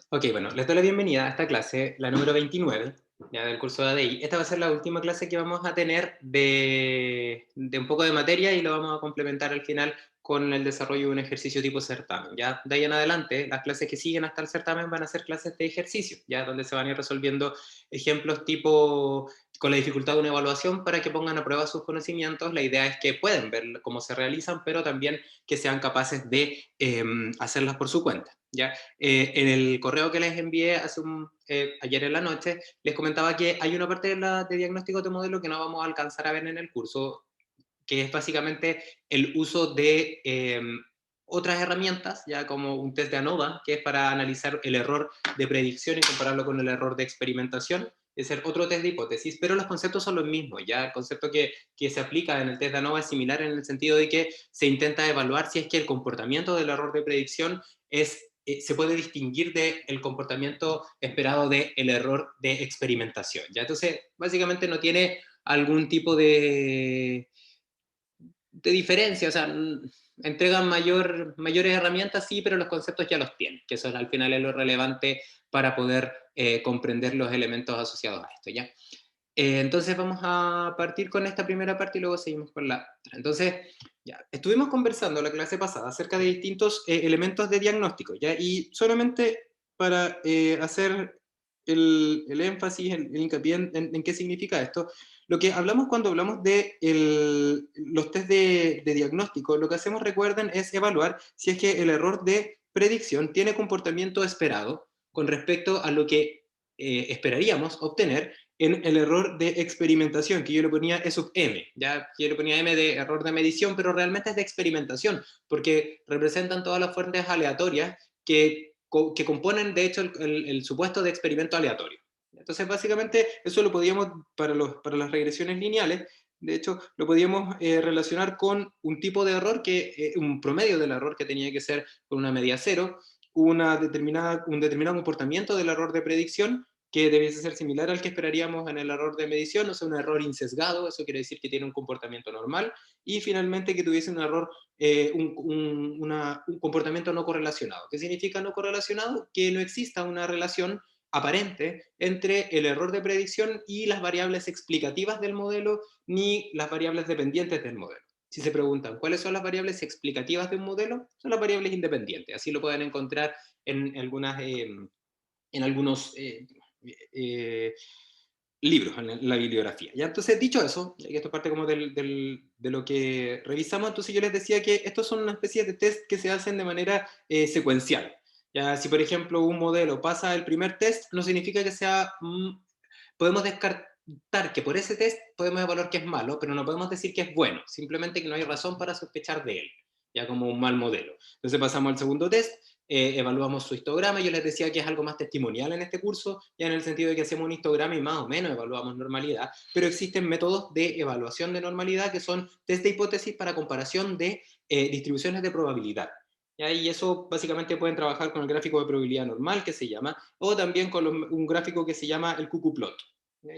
Ok, bueno, les doy la bienvenida a esta clase, la número 29, ya del curso de ADI. Esta va a ser la última clase que vamos a tener de un poco de materia y lo vamos a complementar al final con el desarrollo de un ejercicio tipo certamen. Ya de ahí en adelante, las clases que siguen hasta el certamen van a ser clases de ejercicio, ya donde se van a ir resolviendo ejemplos tipo con la dificultad de una evaluación para que pongan a prueba sus conocimientos. La idea es que pueden ver cómo se realizan, pero también que sean capaces de hacerlas por su cuenta, ¿ya? En el correo que les envié ayer en la noche, les comentaba que hay una parte de diagnóstico de modelo que no vamos a alcanzar a ver en el curso, que es básicamente el uso de otras herramientas, ya como un test de ANOVA, que es para analizar el error de predicción y compararlo con el error de experimentación. Es ser otro test de hipótesis, pero los conceptos son los mismos. Ya el concepto que se aplica en el test de ANOVA es similar en el sentido de que se intenta evaluar si es que el comportamiento del error de predicción se puede distinguir del comportamiento esperado del error de experimentación. ¿Ya? Entonces, básicamente no tiene algún tipo de diferencia, o sea, entregan mayores herramientas, sí, pero los conceptos ya los tienen, que eso al final es lo relevante para poder comprender los elementos asociados a esto, ¿ya? Entonces vamos a partir con esta primera parte y luego seguimos con la otra. Entonces, ya, estuvimos conversando la clase pasada acerca de distintos elementos de diagnóstico, ¿ya? Y solamente para hacer el énfasis, el hincapié en qué significa esto, lo que hablamos cuando hablamos de los test de diagnóstico, lo que hacemos, recuerden, es evaluar si es que el error de predicción tiene comportamiento esperado con respecto a lo que esperaríamos obtener en el error de experimentación, que yo le ponía E sub M, ya que yo le ponía M de error de medición, pero realmente es de experimentación, porque representan todas las fuentes aleatorias que componen, de hecho, el supuesto de experimento aleatorio. Entonces, básicamente, eso lo podíamos, para las regresiones lineales, de hecho, lo podíamos relacionar con un tipo de error, un promedio del error que tenía que ser con una media cero, un determinado comportamiento del error de predicción, que debiese ser similar al que esperaríamos en el error de medición, o sea, un error insesgado, eso quiere decir que tiene un comportamiento normal, y finalmente que tuviese un error, un comportamiento no correlacionado. ¿Qué significa no correlacionado? Que no exista una relación aparente entre el error de predicción y las variables explicativas del modelo, ni las variables dependientes del modelo. Si se preguntan cuáles son las variables explicativas de un modelo, son las variables independientes. Así lo pueden encontrar en algunos eh, libros, en la bibliografía. ¿Ya? Entonces, dicho eso, y esto es parte como de lo que revisamos, entonces yo les decía que estos son una especie de test que se hacen de manera secuencial. Ya, si por ejemplo un modelo pasa el primer test, no significa que sea, podemos descartar que por ese test podemos evaluar que es malo, pero no podemos decir que es bueno, simplemente que no hay razón para sospechar de él, ya como un mal modelo. Entonces pasamos al segundo test, evaluamos su histograma. Yo les decía que es algo más testimonial en este curso, ya en el sentido de que hacemos un histograma y más o menos evaluamos normalidad, pero existen métodos de evaluación de normalidad que son test de hipótesis para comparación de distribuciones de probabilidad. ¿Ya? Y eso básicamente pueden trabajar con el gráfico de probabilidad normal, que se llama, o también con un gráfico que se llama el QQ-plot.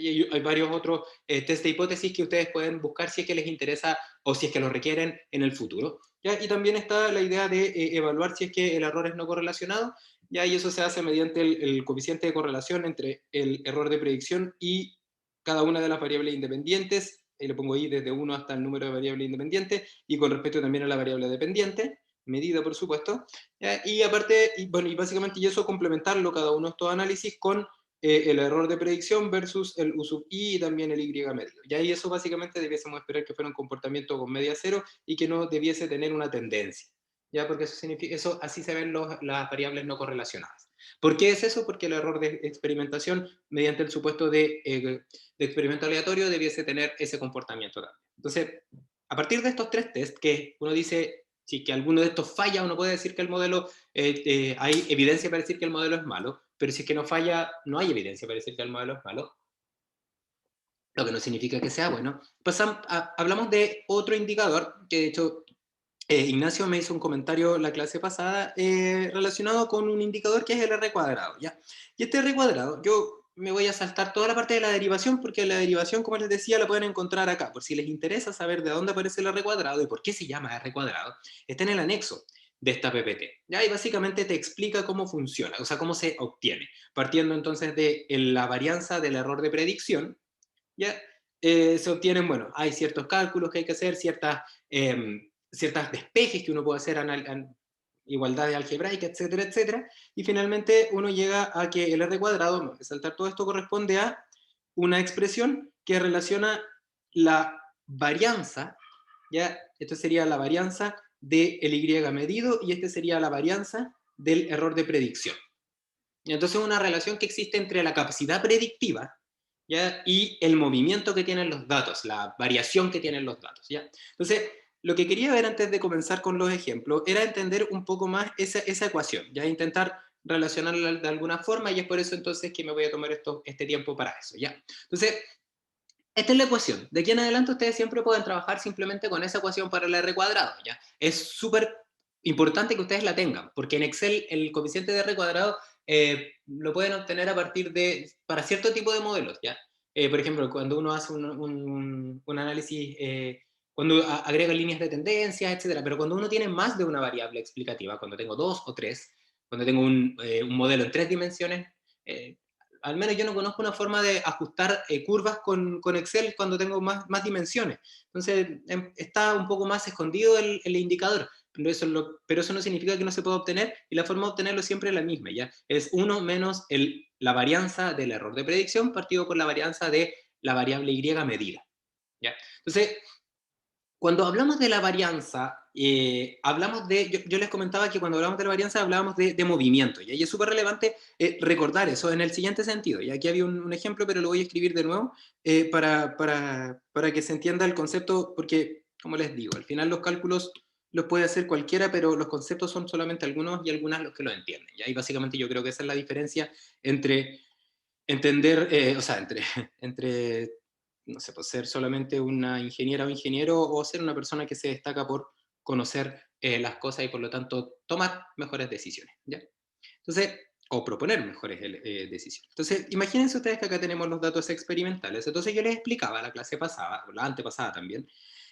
Y hay varios otros test de hipótesis que ustedes pueden buscar si es que les interesa o si es que lo requieren en el futuro. ¿Ya? Y también está la idea de evaluar si es que el error es no correlacionado, ¿ya? Y eso se hace mediante el coeficiente de correlación entre el error de predicción y cada una de las variables independientes. Lo pongo ahí desde 1 hasta el número de variables independientes, y con respecto también a la variable dependiente, medida por supuesto. ¿Ya? Y aparte, y básicamente y eso complementarlo cada uno de estos análisis con el error de predicción versus el U sub i y también el y medido. Y ahí eso básicamente debiésemos esperar que fuera un comportamiento con media cero y que no debiese tener una tendencia. ¿Ya? Porque eso significa, eso, así se ven las variables no correlacionadas. ¿Por qué es eso? Porque el error de experimentación, mediante el supuesto de experimento aleatorio, debiese tener ese comportamiento también. Entonces, a partir de estos tres tests, que uno dice, si que alguno de estos falla, uno puede decir que el modelo, hay evidencia para decir que el modelo es malo, pero si es que no falla, no hay evidencia para decir que el modelo es malo, lo que no significa que sea bueno. Hablamos de otro indicador, que de hecho Ignacio me hizo un comentario la clase pasada relacionado con un indicador que es el R cuadrado, ¿ya? Y este R cuadrado, yo me voy a saltar toda la parte de la derivación, porque la derivación, como les decía, la pueden encontrar acá. Por si les interesa saber de dónde aparece el R cuadrado y por qué se llama R cuadrado, está en el anexo. de esta PPT. ¿Ya? Y básicamente te explica cómo funciona, o sea, cómo se obtiene, partiendo entonces de la varianza del error de predicción. ¿Ya? Se obtienen, bueno, hay ciertos cálculos que hay que hacer, ciertas despejes que uno puede hacer, igualdades algebraicas, etcétera, etcétera, y finalmente uno llega a que el r cuadrado, no, saltar todo esto, corresponde a una expresión que relaciona la varianza, ¿ya? Esto sería la varianza del y medido, y este sería la varianza del error de predicción. Y entonces una relación que existe entre la capacidad predictiva, ¿ya? Y el movimiento que tienen los datos, la variación que tienen los datos. ¿Ya? Entonces, lo que quería ver antes de comenzar con los ejemplos era entender un poco más esa ecuación, ¿ya? Intentar relacionarla de alguna forma, y es por eso entonces que me voy a tomar este tiempo para eso. ¿Ya? Entonces, esta es la ecuación. De aquí en adelante ustedes siempre pueden trabajar simplemente con esa ecuación para el r cuadrado. ¿Ya? Es súper importante que ustedes la tengan, porque en Excel el coeficiente de r cuadrado lo pueden obtener a partir para cierto tipo de modelos. ¿Ya? Por ejemplo, cuando uno hace un análisis, cuando agrega líneas de tendencia, etcétera. Pero cuando uno tiene más de una variable explicativa, cuando tengo 2 o 3, cuando tengo un modelo en 3 dimensiones, eh, al menos yo no conozco una forma de ajustar curvas con Excel cuando tengo más dimensiones. Entonces, está un poco más escondido el indicador, pero eso no significa que no se pueda obtener, y la forma de obtenerlo siempre es la misma, ¿ya? Es 1 menos la varianza del error de predicción partido por la varianza de la variable y medida, ¿ya? Entonces, cuando hablamos de la varianza, yo les comentaba que cuando hablamos de la varianza hablábamos de movimiento, ¿ya? Y es súper relevante recordar eso en el siguiente sentido. Y aquí había un ejemplo, pero lo voy a escribir de nuevo para que se entienda el concepto, porque, como les digo, al final los cálculos los puede hacer cualquiera, pero los conceptos son solamente algunos y algunas los que lo entienden, ¿ya? Y básicamente yo creo que esa es la diferencia entre entender, o sea, entre no sé, pues ser solamente una ingeniera o ingeniero, o ser una persona que se destaca por conocer las cosas y por lo tanto tomar mejores decisiones, ¿ya? Entonces, o proponer mejores decisiones. Entonces, imagínense ustedes que acá tenemos los datos experimentales. Entonces yo les explicaba la clase pasada, o la antepasada también,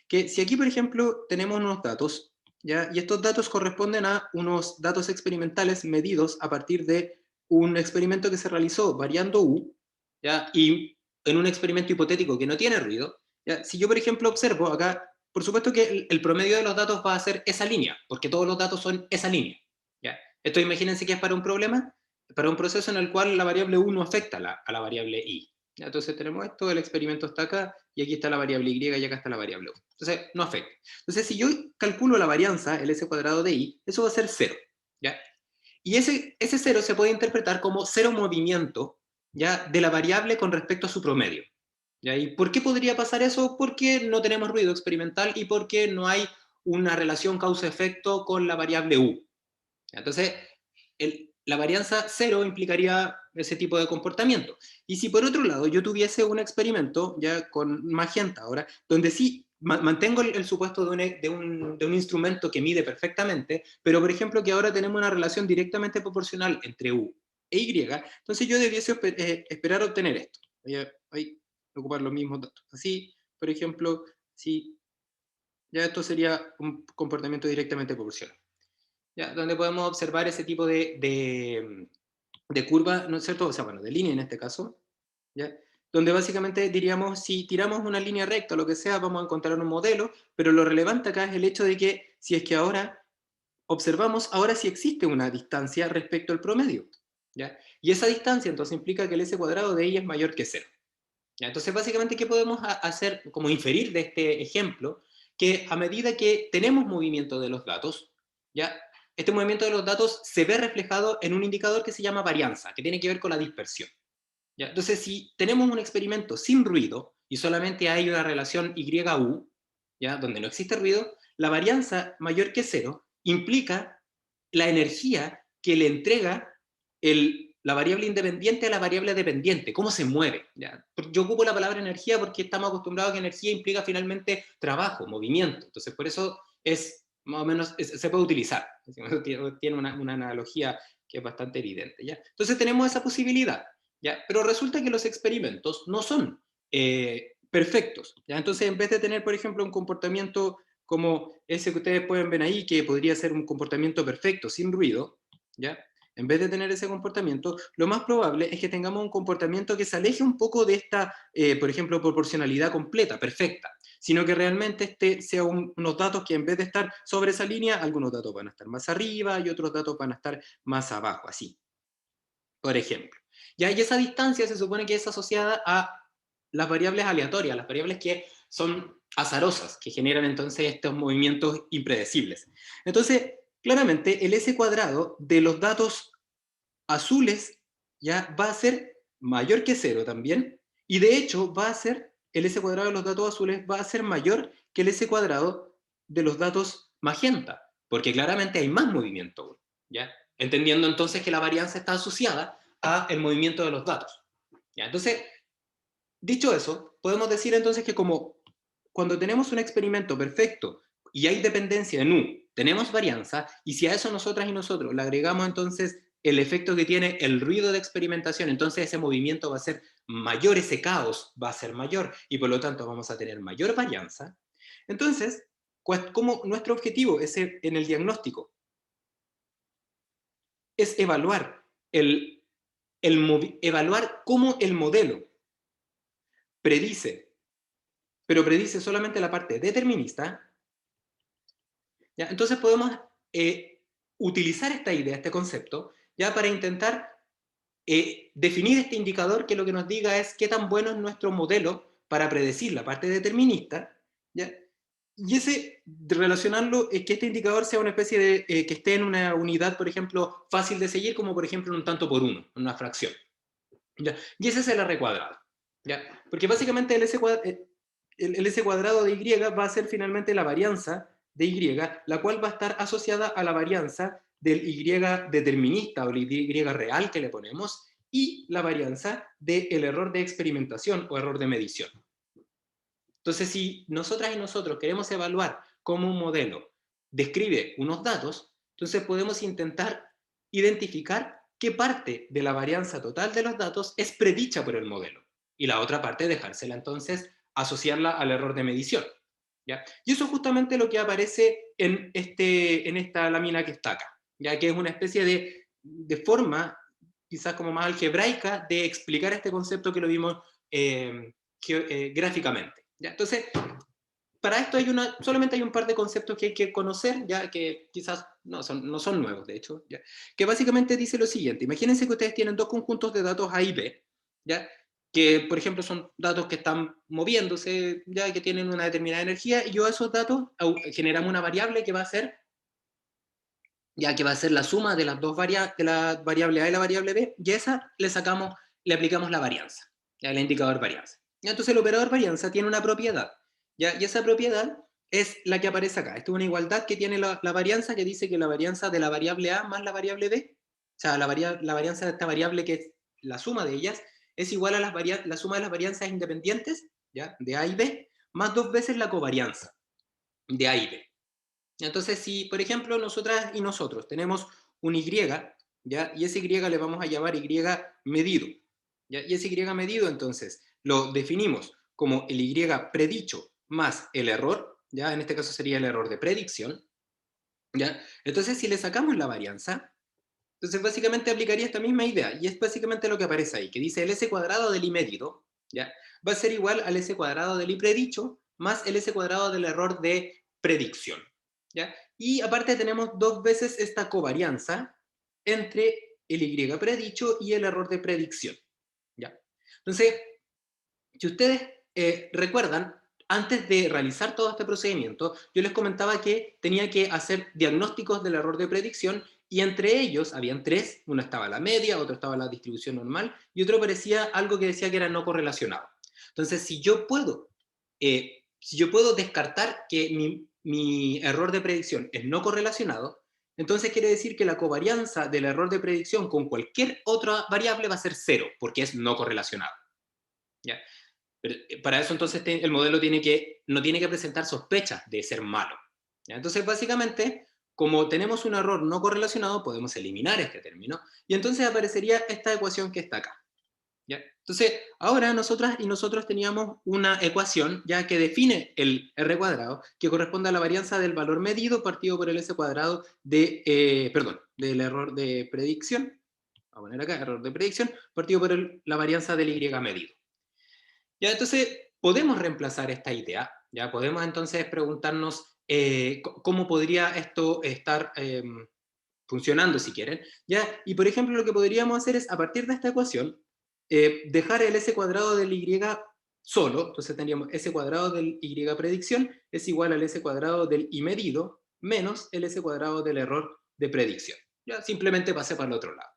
que si aquí, por ejemplo, tenemos unos datos, ¿ya? Y estos datos corresponden a unos datos experimentales medidos a partir de un experimento que se realizó variando U, ¿ya? Y en un experimento hipotético que no tiene ruido, ¿ya? Si yo, por ejemplo, observo acá, por supuesto que el promedio de los datos va a ser esa línea, porque todos los datos son esa línea, ¿ya? Esto imagínense que es para un problema, para un proceso en el cual la variable U no afecta a la variable I. ¿Ya? Entonces tenemos esto, el experimento está acá, y aquí está la variable Y, y acá está la variable U. Entonces, no afecta. Entonces, si yo calculo la varianza, el S cuadrado de I, eso va a ser 0, ¿ya? Y ese 0 se puede interpretar como 0 movimiento, ¿ya? De la variable con respecto a su promedio. ¿Ya? ¿Y por qué podría pasar eso? Porque no tenemos ruido experimental y porque no hay una relación causa-efecto con la variable U. Entonces, la varianza 0 implicaría ese tipo de comportamiento. Y si por otro lado yo tuviese un experimento, ya con magenta ahora, donde sí mantengo el supuesto de un instrumento que mide perfectamente, pero por ejemplo que ahora tenemos una relación directamente proporcional entre U e Y, entonces yo debiese esperar obtener esto. Voy a ocupar los mismos datos. Así, por ejemplo, si ya esto sería un comportamiento directamente proporcional. ¿Ya? Donde podemos observar ese tipo de curva, ¿no es cierto? O sea, bueno, de línea en este caso, ¿ya? Donde básicamente diríamos, si tiramos una línea recta o lo que sea, vamos a encontrar un modelo, pero lo relevante acá es el hecho de que si es que ahora observamos, ahora sí existe una distancia respecto al promedio, ¿ya? Y esa distancia entonces implica que el S cuadrado de I es mayor que 0. ¿Ya? Entonces, básicamente, ¿qué podemos hacer, como inferir de este ejemplo? Que a medida que tenemos movimiento de los datos, ¿ya? Este movimiento de los datos se ve reflejado en un indicador que se llama varianza, que tiene que ver con la dispersión, ¿ya? Entonces, si tenemos un experimento sin ruido y solamente hay una relación YU, ¿ya? Donde no existe ruido, la varianza mayor que 0 implica la energía que le entrega la variable independiente a la variable dependiente, cómo se mueve, ¿ya? Yo ocupo la palabra energía porque estamos acostumbrados a que energía implica finalmente trabajo, movimiento, entonces por eso es más o menos, se puede utilizar, tiene una analogía que es bastante evidente, ¿ya? Entonces tenemos esa posibilidad, ¿ya? Pero resulta que los experimentos no son perfectos, ¿ya? Entonces, en vez de tener, por ejemplo, un comportamiento como ese que ustedes pueden ver ahí, que podría ser un comportamiento perfecto, sin ruido, ¿ya? En vez de tener ese comportamiento, lo más probable es que tengamos un comportamiento que se aleje un poco de esta, por ejemplo, proporcionalidad completa, perfecta, sino que realmente este sea unos datos que en vez de estar sobre esa línea, algunos datos van a estar más arriba y otros datos van a estar más abajo, así, por ejemplo. ¿Ya? Y esa distancia se supone que es asociada a las variables aleatorias, las variables que son azarosas, que generan entonces estos movimientos impredecibles. Entonces, claramente, el S cuadrado de los datos azules ya va a ser mayor que cero también, y de hecho va a ser, el S cuadrado de los datos azules va a ser mayor que el S cuadrado de los datos magenta, porque claramente hay más movimiento, ¿ya? Entendiendo entonces que la varianza está asociada a el movimiento de los datos, ¿ya? Entonces, dicho eso, podemos decir entonces que como cuando tenemos un experimento perfecto y hay dependencia en U, tenemos varianza, y si a eso nosotras y nosotros le agregamos entonces el efecto que tiene el ruido de experimentación, entonces ese movimiento va a ser mayor, ese caos va a ser mayor, y por lo tanto vamos a tener mayor varianza. Entonces, como nuestro objetivo es en el diagnóstico es evaluar, evaluar cómo el modelo predice, pero predice solamente la parte determinista, ¿ya? Entonces podemos utilizar esta idea, este concepto, ya para intentar definir este indicador que lo que nos diga es qué tan bueno es nuestro modelo para predecir la parte determinista, ¿ya? Y ese, relacionarlo, es que este indicador sea una especie de, que esté en una unidad, por ejemplo, fácil de seguir, como por ejemplo en un tanto por uno, en una fracción, ¿ya? Y ese es el R cuadrado, ¿ya? Porque básicamente el S cuadrado de Y va a ser finalmente la varianza de Y, la cual va a estar asociada a la varianza del Y determinista o el Y real que le ponemos, y la varianza del error de experimentación o error de medición. Entonces, si nosotras y nosotros queremos evaluar cómo un modelo describe unos datos, entonces podemos intentar identificar qué parte de la varianza total de los datos es predicha por el modelo, y la otra parte dejársela entonces, asociarla al error de medición, ¿ya? Y eso es justamente lo que aparece en esta lámina que está acá, ya que es una especie de forma, quizás como más algebraica, de explicar este concepto que lo vimos gráficamente, ¿ya? Entonces, para esto solamente hay un par de conceptos que hay que conocer, ya que quizás no son nuevos, de hecho, ¿ya? Que básicamente dice lo siguiente: imagínense que ustedes tienen dos conjuntos de datos A y B, ¿ya? Que, por ejemplo, son datos que están moviéndose, ya que tienen una determinada energía, y yo a esos datos generamos una variable que va a ser, ya que va a ser la suma de las dos de la variable A y la variable B, y a esa le aplicamos la varianza, ya, el indicador varianza. ¿Ya? Entonces el operador varianza tiene una propiedad, ¿ya? Y esa propiedad es la que aparece acá. Esto es una igualdad que tiene la varianza, que dice que la varianza de la variable A más la variable B, o sea, la varianza de esta variable, que es la suma de ellas, es igual a la suma de las varianzas independientes, ¿ya? De A y B, más dos veces la covarianza de A y B. Entonces, si, por ejemplo, nosotras y nosotros tenemos un Y, ¿ya? Y ese Y le vamos a llamar Y medido, ¿ya? Y ese Y medido, entonces, lo definimos como el Y predicho más el error, ¿ya? En este caso sería el error de predicción, ¿ya? Entonces, si le sacamos la varianza, entonces básicamente aplicaría esta misma idea, y es básicamente lo que aparece ahí, que dice el S cuadrado del I medido, ¿ya? Va a ser igual al S cuadrado del I predicho más el S cuadrado del error de predicción, ¿ya? Y aparte tenemos dos veces esta covarianza entre el Y predicho y el error de predicción, ¿ya? Entonces, si ustedes recuerdan, antes de realizar todo este procedimiento, yo les comentaba que tenía que hacer diagnósticos del error de predicción, y entre ellos habían tres: uno estaba la media, otro estaba la distribución normal, y otro parecía algo que decía que era no correlacionado. Entonces, si yo puedo descartar que mi error de predicción es no correlacionado, entonces quiere decir que la covarianza del error de predicción con cualquier otra variable va a ser cero, porque es no correlacionado, ¿ya? Pero para eso entonces el modelo no tiene que presentar sospechas de ser malo, ¿ya? Entonces básicamente, como tenemos un error no correlacionado, podemos eliminar este término, y entonces aparecería esta ecuación que está acá, ¿Ya? Entonces, ahora nosotras y nosotros teníamos una ecuación ya que define el r cuadrado, que corresponde a la varianza del valor medido partido por el s cuadrado de, perdón, del error de predicción. Vamos a poner acá, error de predicción, partido por la varianza del y medido. Ya, entonces, podemos reemplazar esta idea, ya podemos entonces preguntarnos cómo podría esto estar funcionando, si quieren, ya, y por ejemplo lo que podríamos hacer es, a partir de esta ecuación, dejar el s cuadrado del y solo, entonces tendríamos s cuadrado del y predicción es igual al s cuadrado del y medido menos el s cuadrado del error de predicción. Ya, simplemente pasé para el otro lado.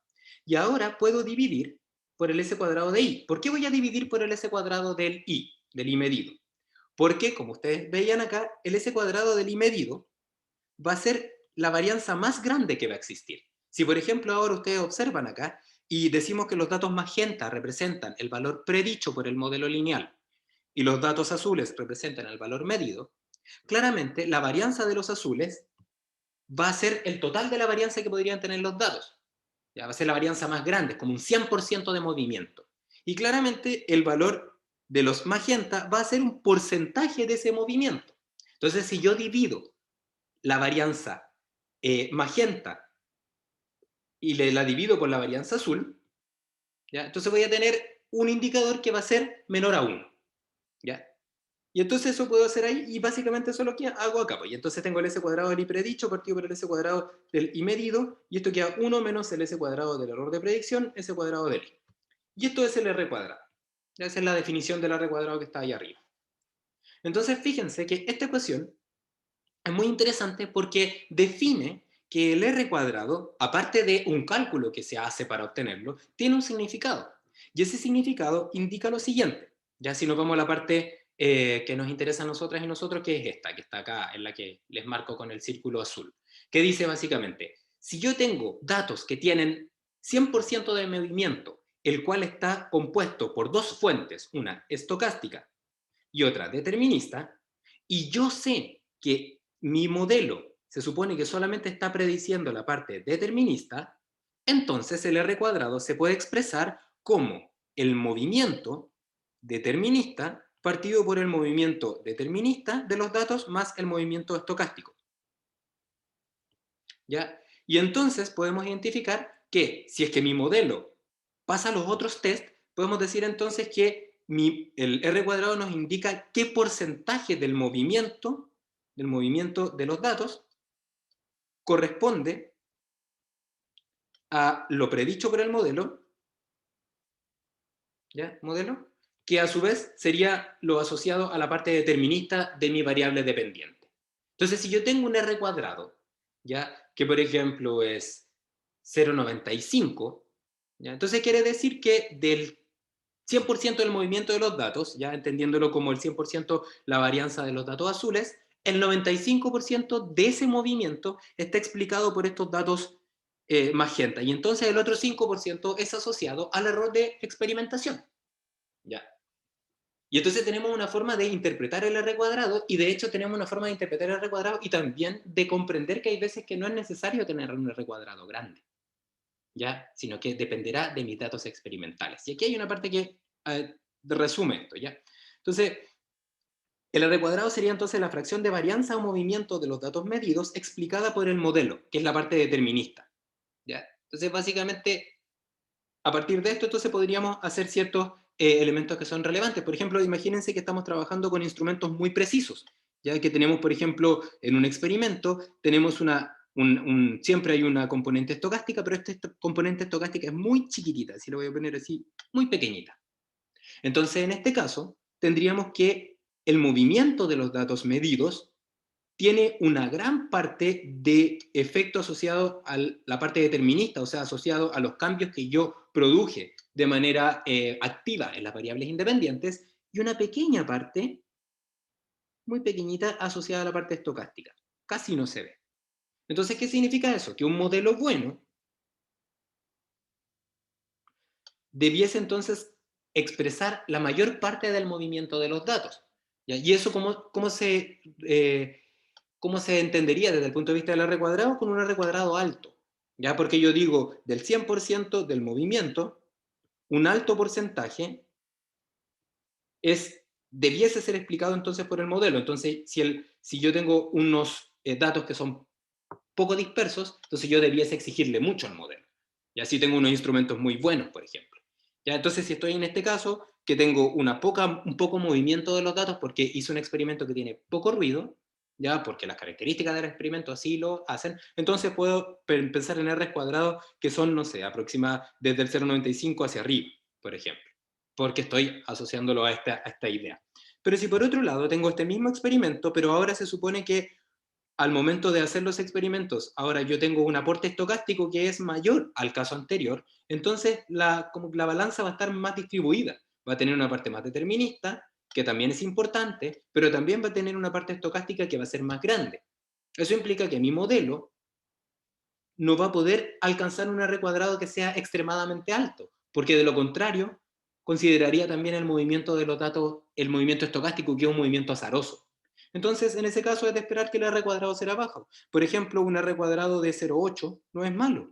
Y ahora puedo dividir por el s cuadrado de i. ¿Por qué voy a dividir por el s cuadrado del i medido? Porque, como ustedes veían acá, el s cuadrado del i medido va a ser la varianza más grande que va a existir. Si, por ejemplo, ahora ustedes observan acá y decimos que los datos magenta representan el valor predicho por el modelo lineal y los datos azules representan el valor medido, claramente la varianza de los azules va a ser el total de la varianza que podrían tener los datos. Ya va a ser la varianza más grande, como un 100% de movimiento. Y claramente el valor de los magenta va a ser un porcentaje de ese movimiento. Entonces, si yo divido la varianza magenta y la divido por la varianza azul, ¿ya? Entonces voy a tener un indicador que va a ser menor a 1. ¿Ya? Y entonces eso puedo hacer ahí y básicamente eso es lo que hago acá. Pues. Y entonces tengo el s cuadrado del i predicho partido por el s cuadrado del i medido y esto queda 1 menos el s cuadrado del error de predicción, s cuadrado del i. Y esto es el r cuadrado. Esa es la definición del r cuadrado que está ahí arriba. Entonces fíjense que esta ecuación es muy interesante porque define que el r cuadrado, aparte de un cálculo que se hace para obtenerlo, tiene un significado. Y ese significado indica lo siguiente. Ya si nos vamos a la parte que nos interesa a nosotras y nosotros, que es esta, que está acá, en la que les marco con el círculo azul, que dice básicamente, si yo tengo datos que tienen 100% de movimiento, el cual está compuesto por dos fuentes, una estocástica y otra determinista, y yo sé que mi modelo se supone que solamente está prediciendo la parte determinista, entonces el R cuadrado se puede expresar como el movimiento determinista partido por el movimiento determinista de los datos más el movimiento estocástico. ¿Ya? Y entonces podemos identificar que si es que mi modelo pasa los otros test, podemos decir entonces que el R cuadrado nos indica qué porcentaje del movimiento de los datos corresponde a lo predicho por el modelo, ¿ya? Modelo, que a su vez sería lo asociado a la parte determinista de mi variable dependiente. Entonces, si yo tengo un R cuadrado, ¿ya? Que por ejemplo es 0,95, ¿ya? Entonces quiere decir que del 100% del movimiento de los datos, ya entendiéndolo como el 100% la varianza de los datos azules, el 95% de ese movimiento está explicado por estos datos magenta. Y entonces el otro 5% es asociado al error de experimentación. ¿Ya? Y entonces tenemos una forma de interpretar el R cuadrado y de hecho tenemos una forma de interpretar el R cuadrado y también de comprender que hay veces que no es necesario tener un R cuadrado grande, ¿ya? Sino que dependerá de mis datos experimentales. Y aquí hay una parte que resume esto, ¿ya? Entonces, el R cuadrado sería entonces la fracción de varianza o movimiento de los datos medidos explicada por el modelo, que es la parte determinista, ¿ya? Entonces, básicamente, a partir de esto, entonces podríamos hacer ciertos elementos que son relevantes. Por ejemplo, imagínense que estamos trabajando con instrumentos muy precisos, ya que tenemos, por ejemplo, en un experimento, tenemos siempre hay una componente estocástica, pero esta componente estocástica es muy chiquitita, así lo voy a poner así, muy pequeñita. Entonces, en este caso, tendríamos que el movimiento de los datos medidos tiene una gran parte de efecto asociado a la parte determinista, o sea, asociado a los cambios que yo produje de manera activa en las variables independientes, y una pequeña parte, muy pequeñita, asociada a la parte estocástica. Casi no se ve. Entonces, ¿qué significa eso? Que un modelo bueno debiese entonces expresar la mayor parte del movimiento de los datos. ¿Ya? ¿Y eso cómo se entendería desde el punto de vista del R cuadrado? Con un R cuadrado alto. ¿Ya? Porque yo digo del 100% del movimiento, un alto porcentaje debiese ser explicado entonces por el modelo. Entonces, si yo tengo unos datos que son poco dispersos, entonces yo debiese exigirle mucho al modelo. Y así tengo unos instrumentos muy buenos, por ejemplo. ¿Ya? Entonces, si estoy en este caso, que tengo un poco movimiento de los datos porque hice un experimento que tiene poco ruido, ¿ya? Porque las características del experimento así lo hacen, entonces puedo pensar en R cuadrados que son, no sé, aproximadamente desde el 0,95 hacia arriba, por ejemplo, porque estoy asociándolo a esta idea. Pero si por otro lado tengo este mismo experimento, pero ahora se supone que al momento de hacer los experimentos, ahora yo tengo un aporte estocástico que es mayor al caso anterior, entonces como la balanza va a estar más distribuida. Va a tener una parte más determinista, que también es importante, pero también va a tener una parte estocástica que va a ser más grande. Eso implica que mi modelo no va a poder alcanzar un R cuadrado que sea extremadamente alto, porque de lo contrario, consideraría también el movimiento de los datos, el movimiento estocástico, que es un movimiento azaroso. Entonces, en ese caso es de esperar que el R cuadrado será bajo. Por ejemplo, un R cuadrado de 0,8 no es malo.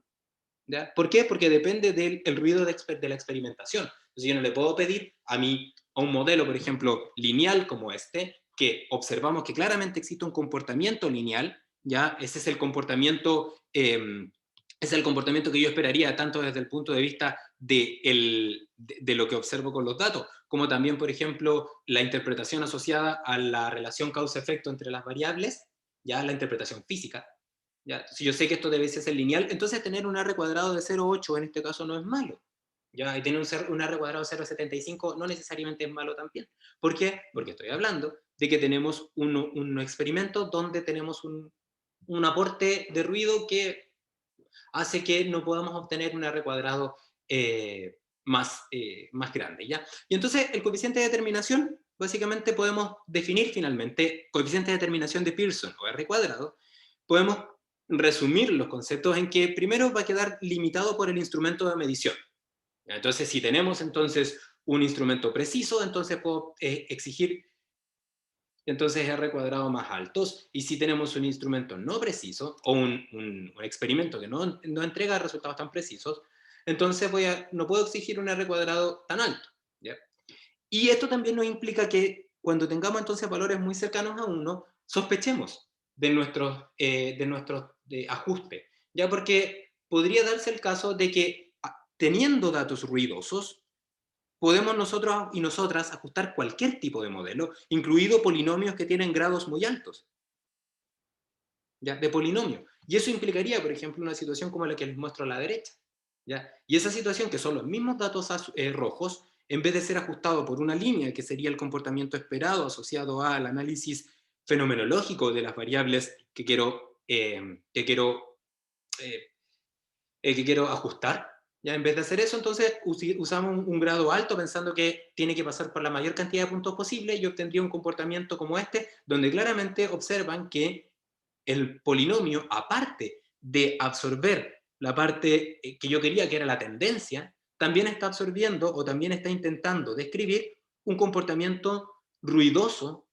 ¿Ya? ¿Por qué? Porque depende del ruido de la experimentación. Entonces yo no le puedo pedir a un modelo, por ejemplo, lineal como este, que observamos que claramente existe un comportamiento lineal, ¿ya? Ese es el comportamiento que yo esperaría tanto desde el punto de vista de lo que observo con los datos, como también, por ejemplo, la interpretación asociada a la relación causa-efecto entre las variables, ya la interpretación física. ¿Ya? Si yo sé que esto debe ser lineal, entonces tener un R cuadrado de 0,8 en este caso no es malo. ¿Ya? Y tener un R cuadrado de 0,75 no necesariamente es malo también. ¿Por qué? Porque estoy hablando de que tenemos un experimento donde tenemos un aporte de ruido que hace que no podamos obtener un R cuadrado más grande. ¿Ya? Y entonces el coeficiente de determinación, básicamente podemos definir finalmente coeficiente de determinación de Pearson o R cuadrado, podemos resumir los conceptos en que primero va a quedar limitado por el instrumento de medición. Entonces, si tenemos entonces un instrumento preciso, entonces puedo exigir entonces R cuadrado más altos, y si tenemos un instrumento no preciso, o un experimento que no entrega resultados tan precisos, entonces no puedo exigir un R cuadrado tan alto. ¿Ya? Y esto también nos implica que cuando tengamos entonces valores muy cercanos a 1, sospechemos de nuestros ajustes, ya porque podría darse el caso de que teniendo datos ruidosos, podemos nosotros y nosotras ajustar cualquier tipo de modelo, incluido polinomios que tienen grados muy altos, ¿ya? De polinomio. Y eso implicaría, por ejemplo, una situación como la que les muestro a la derecha. ¿Ya? Y esa situación, que son los mismos datos rojos, en vez de ser ajustado por una línea, que sería el comportamiento esperado asociado al análisis fenomenológico de las variables que quiero ajustar, ¿ya? En vez de hacer eso, entonces usamos un grado alto pensando que tiene que pasar por la mayor cantidad de puntos posible, y obtendría un comportamiento como este, donde claramente observan que el polinomio, aparte de absorber la parte que yo quería, que era la tendencia, también está absorbiendo o también está intentando describir un comportamiento ruidoso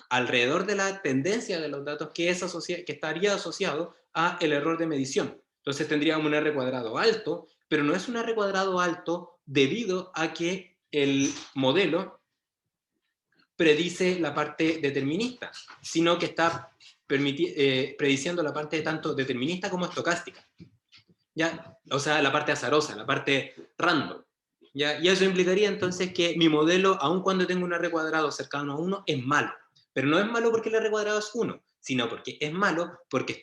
alrededor de la tendencia de los datos que estaría asociado a el error de medición. Entonces tendríamos un R cuadrado alto, pero no es un R cuadrado alto debido a que el modelo predice la parte determinista, sino que está prediciendo la parte tanto determinista como estocástica. ¿Ya? O sea, la parte azarosa, la parte random. ¿Ya? Y eso implicaría entonces que mi modelo, aun cuando tengo un R cuadrado cercano a 1, es malo. Pero no es malo porque el R cuadrado es 1, sino porque es malo porque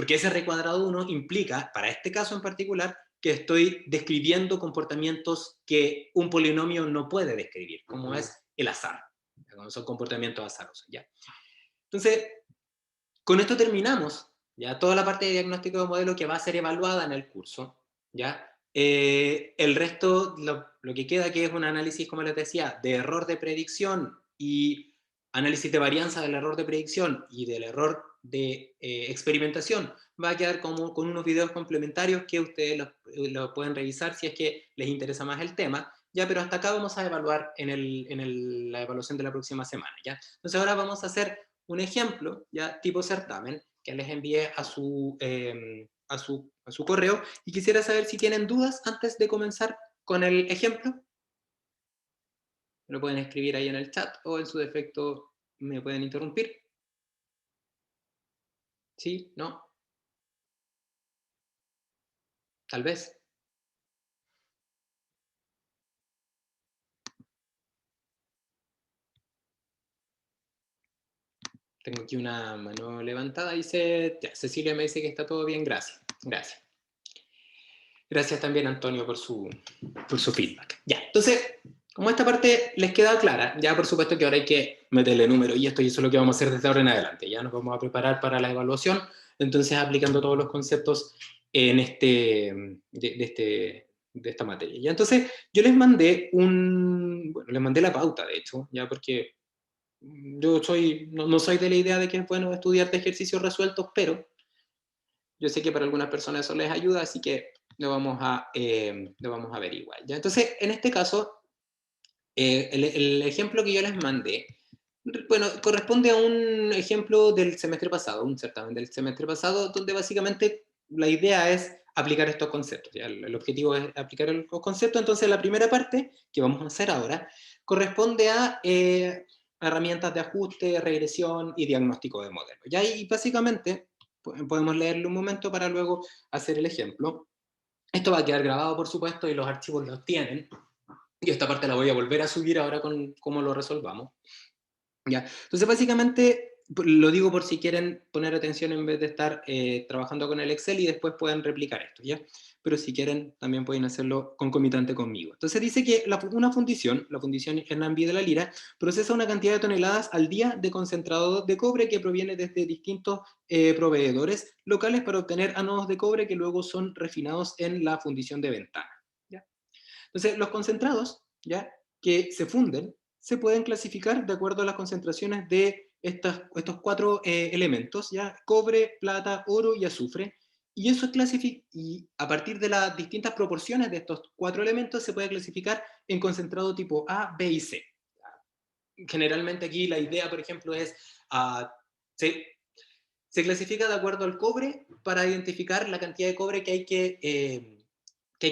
ese R cuadrado 1 implica, para este caso en particular, que estoy describiendo comportamientos que un polinomio no puede describir, como es el azar, como son comportamientos azarosos. ¿Ya? Entonces, con esto terminamos ya toda la parte de diagnóstico de modelo que va a ser evaluada en el curso. ¿Ya? El resto, lo que queda, que es un análisis, como les decía, de error de predicción y análisis de varianza del error de predicción y del error de experimentación, va a quedar como con unos videos complementarios que ustedes lo pueden revisar si es que les interesa más el tema. Ya, pero hasta acá vamos a evaluar en la evaluación de la próxima semana. ¿Ya? Entonces ahora vamos a hacer un ejemplo, ya tipo certamen, que les envié a su correo, y quisiera saber si tienen dudas antes de comenzar con el ejemplo? Me lo pueden escribir ahí en el chat o en su defecto me pueden interrumpir. ¿Sí? ¿No? Tal vez. Tengo aquí una mano levantada. Dice, ya, Cecilia me dice que está todo bien. Gracias. Gracias. Gracias también, Antonio, por su feedback. Ya, entonces, como esta parte les queda clara, ya por supuesto que ahora hay que meterle número y eso es lo que vamos a hacer desde ahora en adelante. Ya nos vamos a preparar para la evaluación, entonces aplicando todos los conceptos en de esta materia. Ya, entonces, yo les mandé bueno, les mandé la pauta, de hecho, ya porque yo no soy de la idea de que es bueno estudiar de ejercicios resueltos, pero yo sé que para algunas personas eso les ayuda, así que lo vamos a ver igual. ¿Ya? Entonces, en este caso, el ejemplo que yo les mandé, bueno, corresponde a un ejemplo del semestre pasado, un certamen del semestre pasado, donde básicamente la idea es aplicar estos conceptos. ¿Ya? El objetivo es aplicar los conceptos, entonces la primera parte que vamos a hacer ahora corresponde a herramientas de ajuste, regresión y diagnóstico de modelos. ¿Ya? Y básicamente podemos leerlo un momento para luego hacer el ejemplo. Esto va a quedar grabado, por supuesto, y los archivos los tienen. Y esta parte la voy a volver a subir ahora con cómo lo resolvamos. ¿Ya? Entonces, básicamente, lo digo por si quieren poner atención en vez de estar trabajando con el Excel y después pueden replicar esto, ¿ya? Pero si quieren, también pueden hacerlo concomitante conmigo. Entonces dice que una fundición, la fundición Hernán de la Lira, procesa una cantidad de toneladas al día de concentrado de cobre que proviene desde distintos proveedores locales para obtener ánodos de cobre que luego son refinados en la fundición de Ventana, ¿ya? Entonces, los concentrados, ¿ya?, que se funden, se pueden clasificar de acuerdo a las concentraciones de estos cuatro elementos, ¿ya? Cobre, plata, oro y azufre. Y eso y a partir de las distintas proporciones de estos cuatro elementos se puede clasificar en concentrado tipo A, B y C. Generalmente aquí la idea, por ejemplo, es uh, se, se clasifica de acuerdo al cobre para identificar la cantidad de cobre que hay que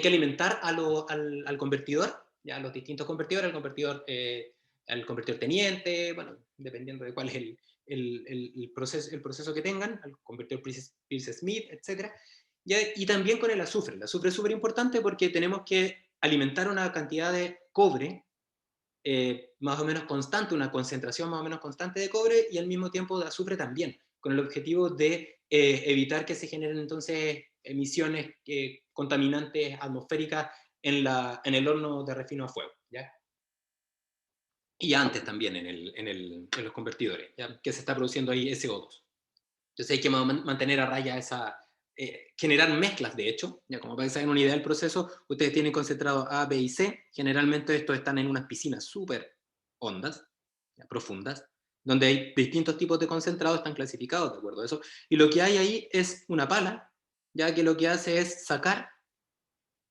alimentar al convertidor, ya los distintos convertidores, al convertidor teniente, bueno, dependiendo de cuál es el proceso que tengan, al convertidor Pierce-Smith, etc. Y también con el azufre. El azufre es súper importante porque tenemos que alimentar una cantidad de cobre más o menos constante, una concentración más o menos constante de cobre y al mismo tiempo de azufre también, con el objetivo de evitar que se generen entonces emisiones contaminantes atmosféricas en el horno de refino a fuego, ¿ya? Y antes también en los convertidores, ¿ya?, que se está produciendo ahí SO2. Entonces hay que mantener a raya generar mezclas, de hecho, ya como para que se hagan una idea del proceso, ustedes tienen concentrado A, B y C, generalmente estos están en unas piscinas súper hondas, ya, profundas, donde hay distintos tipos de concentrados, están clasificados de acuerdo a eso, y lo que hay ahí es una pala, ya que lo que hace es sacar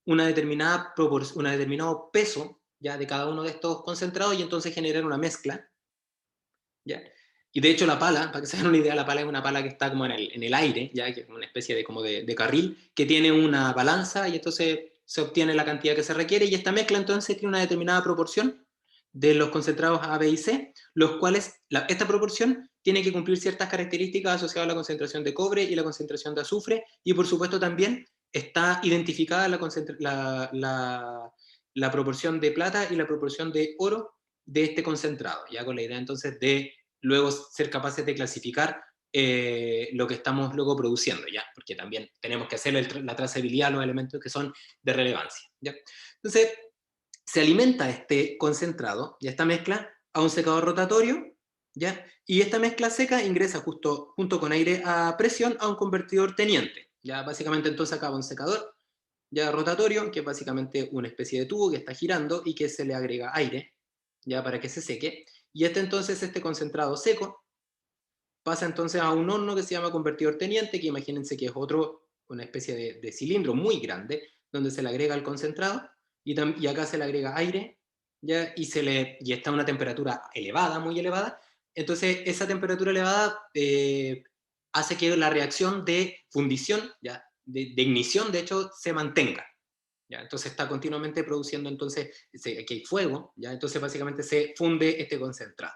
una un determinado peso, ya, de cada uno de estos concentrados y entonces generar una mezcla, ¿ya? Y de hecho la pala, para que se hagan una idea, la pala es una pala que está como en el aire, ¿ya?, que es una especie de, como de carril, que tiene una balanza y entonces se obtiene la cantidad que se requiere y esta mezcla entonces tiene una determinada proporción de los concentrados A, B y C, los cuales, esta proporción tiene que cumplir ciertas características asociadas a la concentración de cobre y la concentración de azufre, y por supuesto también está identificada la proporción de plata y la proporción de oro de este concentrado, ya con la idea entonces de luego ser capaces de clasificar lo que estamos luego produciendo, ¿ya? Porque también tenemos que hacer la trazabilidad a los elementos que son de relevancia, ¿ya? Entonces, se alimenta este concentrado, ya esta mezcla, a un secador rotatorio, ¿ya? Y esta mezcla seca ingresa junto con aire a presión a un convertidor teniente, ¿ya? Básicamente entonces acaba un secador ya rotatorio, que es básicamente una especie de tubo que está girando y que se le agrega aire, ya, para que se seque, y este concentrado seco pasa entonces a un horno que se llama convertidor teniente, que imagínense que es una especie de cilindro muy grande, donde se le agrega el concentrado, y acá se le agrega aire, ¿ya? Y está a una temperatura elevada, muy elevada, entonces esa temperatura elevada hace que la reacción de fundición, ¿ya?, de ignición, de hecho, se mantenga, ¿ya? Entonces está continuamente produciendo, entonces, aquí hay fuego, ¿ya? Entonces básicamente se funde este concentrado.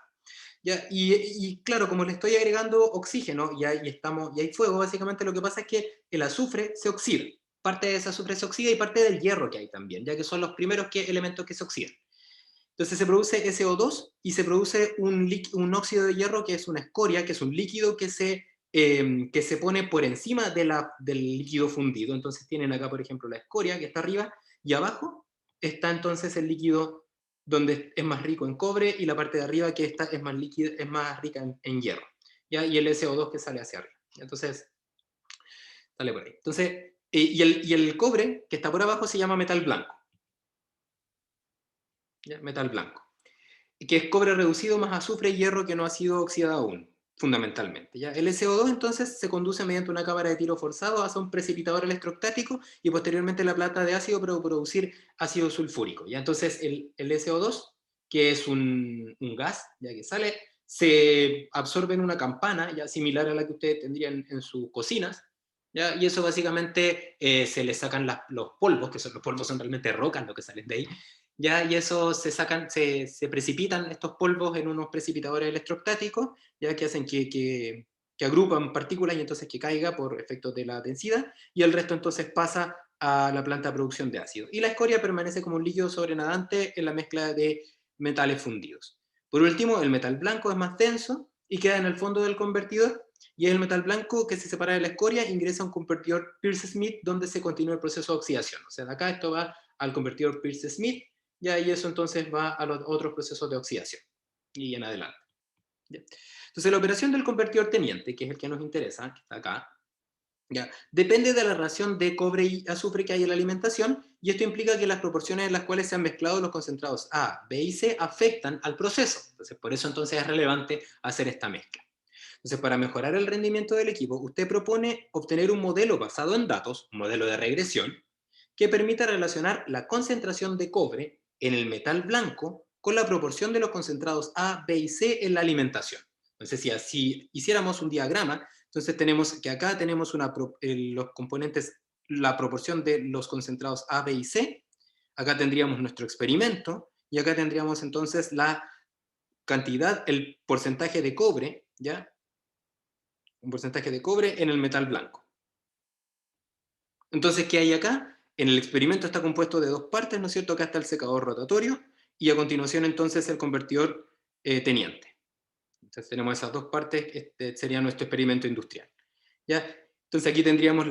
¿Ya? Y claro, como le estoy agregando oxígeno y hay fuego, básicamente lo que pasa es que el azufre se oxida. Parte de ese azufre se oxida y parte del hierro que hay también, ya que son los primeros elementos que se oxidan. Entonces se produce SO2 y se produce un óxido de hierro que es una escoria, que es un líquido que se pone por encima del líquido fundido. Entonces tienen acá, por ejemplo, la escoria que está arriba y abajo está entonces el líquido donde es más rico en cobre y la parte de arriba que esta es más líquida, es más rica en hierro. ¿Ya? Y el SO2 que sale hacia arriba. Entonces, sale por ahí. Entonces, y el cobre que está por abajo se llama metal blanco. ¿Ya? Metal blanco. Que es cobre reducido más azufre y hierro que no ha sido oxidado aún, fundamentalmente. ¿Ya? El SO2 entonces se conduce mediante una cámara de tiro forzado hacia un precipitador electrostático y posteriormente la plata de ácido para producir ácido sulfúrico. ¿Ya? Entonces el SO2, que es un gas ya que sale, se absorbe en una campana ya similar a la que ustedes tendrían en sus cocinas. ¿Ya? Y eso básicamente se le sacan los polvos, los polvos son realmente rocas lo que salen de ahí, ¿ya? Y eso se precipitan estos polvos en unos precipitadores electrostáticos, ya que hacen que agrupan partículas y entonces que caiga por efectos de la densidad, y el resto entonces pasa a la planta de producción de ácido. Y la escoria permanece como un líquido sobrenadante en la mezcla de metales fundidos. Por último, el metal blanco es más denso y queda en el fondo del convertidor, y es el metal blanco que se separa de la escoria, ingresa a un convertidor Peirce-Smith donde se continúa el proceso de oxidación. O sea, de acá esto va al convertidor Peirce-Smith, ya, y eso entonces va a los otros procesos de oxidación y en adelante. ¿Ya? Entonces la operación del convertidor teniente, que es el que nos interesa, que está acá, ¿ya? Depende de la relación de cobre y azufre que hay en la alimentación, y esto implica que las proporciones en las cuales se han mezclado los concentrados A, B y C afectan al proceso. Entonces por eso entonces es relevante hacer esta mezcla. Entonces, para mejorar el rendimiento del equipo, usted propone obtener un modelo basado en datos, un modelo de regresión, que permita relacionar la concentración de cobre en el metal blanco con la proporción de los concentrados A, B y C en la alimentación. Entonces, si así hiciéramos un diagrama, entonces tenemos que acá tenemos los componentes, la proporción de los concentrados A, B y C, acá tendríamos nuestro experimento, y acá tendríamos entonces la cantidad, el porcentaje de cobre, ¿ya? Un porcentaje de cobre en el metal blanco. Entonces, ¿qué hay acá? En el experimento está compuesto de dos partes, ¿no es cierto? Acá está el secador rotatorio y a continuación entonces el convertidor teniente. Entonces tenemos esas dos partes, este sería nuestro experimento industrial. ¿Ya? Entonces aquí tendríamos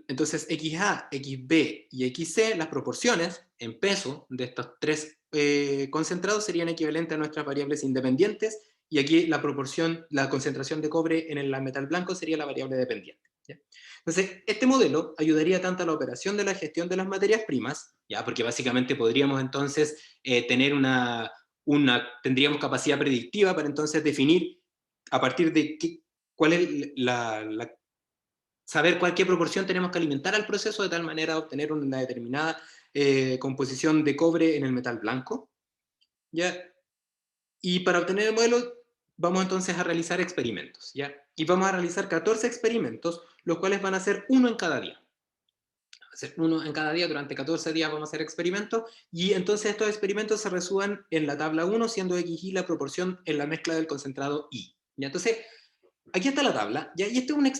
entonces XA, XB y XC, las proporciones en peso de estos tres concentrados serían equivalentes a nuestras variables independientes, y aquí la proporción, la concentración de cobre en el metal blanco sería la variable dependiente. ¿Ya? Entonces, este modelo ayudaría tanto a la operación de la gestión de las materias primas, ¿ya? Porque básicamente podríamos entonces tener tendríamos capacidad predictiva para entonces definir a partir de cuál es saber qué proporción tenemos que alimentar al proceso de tal manera de obtener una determinada composición de cobre en el metal blanco. ¿Ya? Y para obtener el modelo vamos entonces a realizar experimentos. ¿Ya? Y vamos a realizar 14 experimentos, los cuales van a ser uno en cada día. Uno en cada día, durante 14 días vamos a hacer experimentos, y entonces estos experimentos se resuelven en la tabla 1, siendo XY la proporción en la mezcla del concentrado Y. ¿Ya? Entonces, aquí está la tabla, ¿ya? Y este es un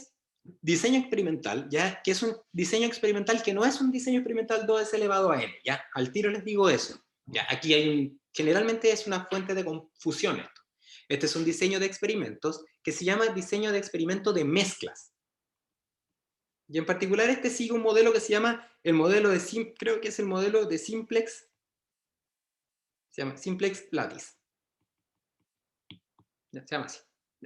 diseño experimental, ¿ya? Que es un diseño experimental que no es un diseño experimental 2s elevado a n, ¿ya? Al tiro les digo eso, ¿ya? Aquí generalmente es una fuente de confusión esto. Este es un diseño de experimentos que se llama diseño de experimento de mezclas. Y en particular este sigue un modelo que se llama el modelo creo que es el modelo de Simplex, se llama Simplex Lattice. Ya, se llama así.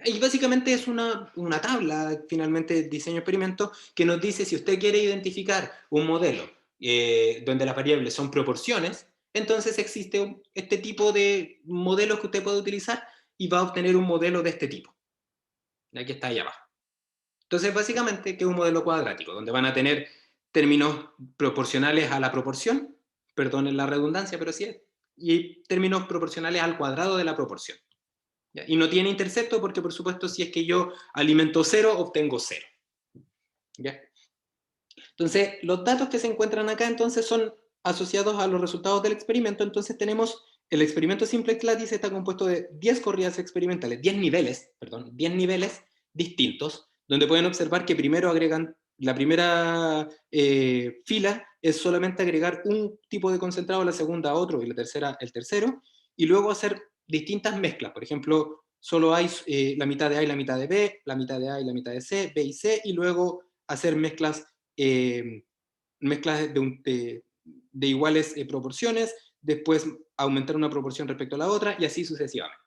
Y básicamente es una tabla, finalmente, diseño experimento, que nos dice si usted quiere identificar un modelo donde las variables son proporciones, entonces existe este tipo de modelos que usted puede utilizar y va a obtener un modelo de este tipo. Aquí está ahí abajo. Entonces, básicamente, que es un modelo cuadrático, donde van a tener términos proporcionales a la proporción, perdonen la redundancia, pero sí es, y términos proporcionales al cuadrado de la proporción. ¿Ya? Y no tiene intercepto porque, por supuesto, si es que yo alimento 0, obtengo 0. ¿Ya? Entonces, los datos que se encuentran acá entonces son asociados a los resultados del experimento. Entonces tenemos el experimento simplex lattice, está compuesto de 10 corridas experimentales, 10 niveles, perdón, 10 niveles distintos, donde pueden observar que primero agregan, la primera fila es solamente agregar un tipo de concentrado, la segunda otro y la tercera el tercero, y luego hacer distintas mezclas. Por ejemplo, solo hay la mitad de A y la mitad de B, la mitad de A y la mitad de C, B y C, y luego hacer mezclas mezclas de iguales proporciones, después aumentar una proporción respecto a la otra, y así sucesivamente.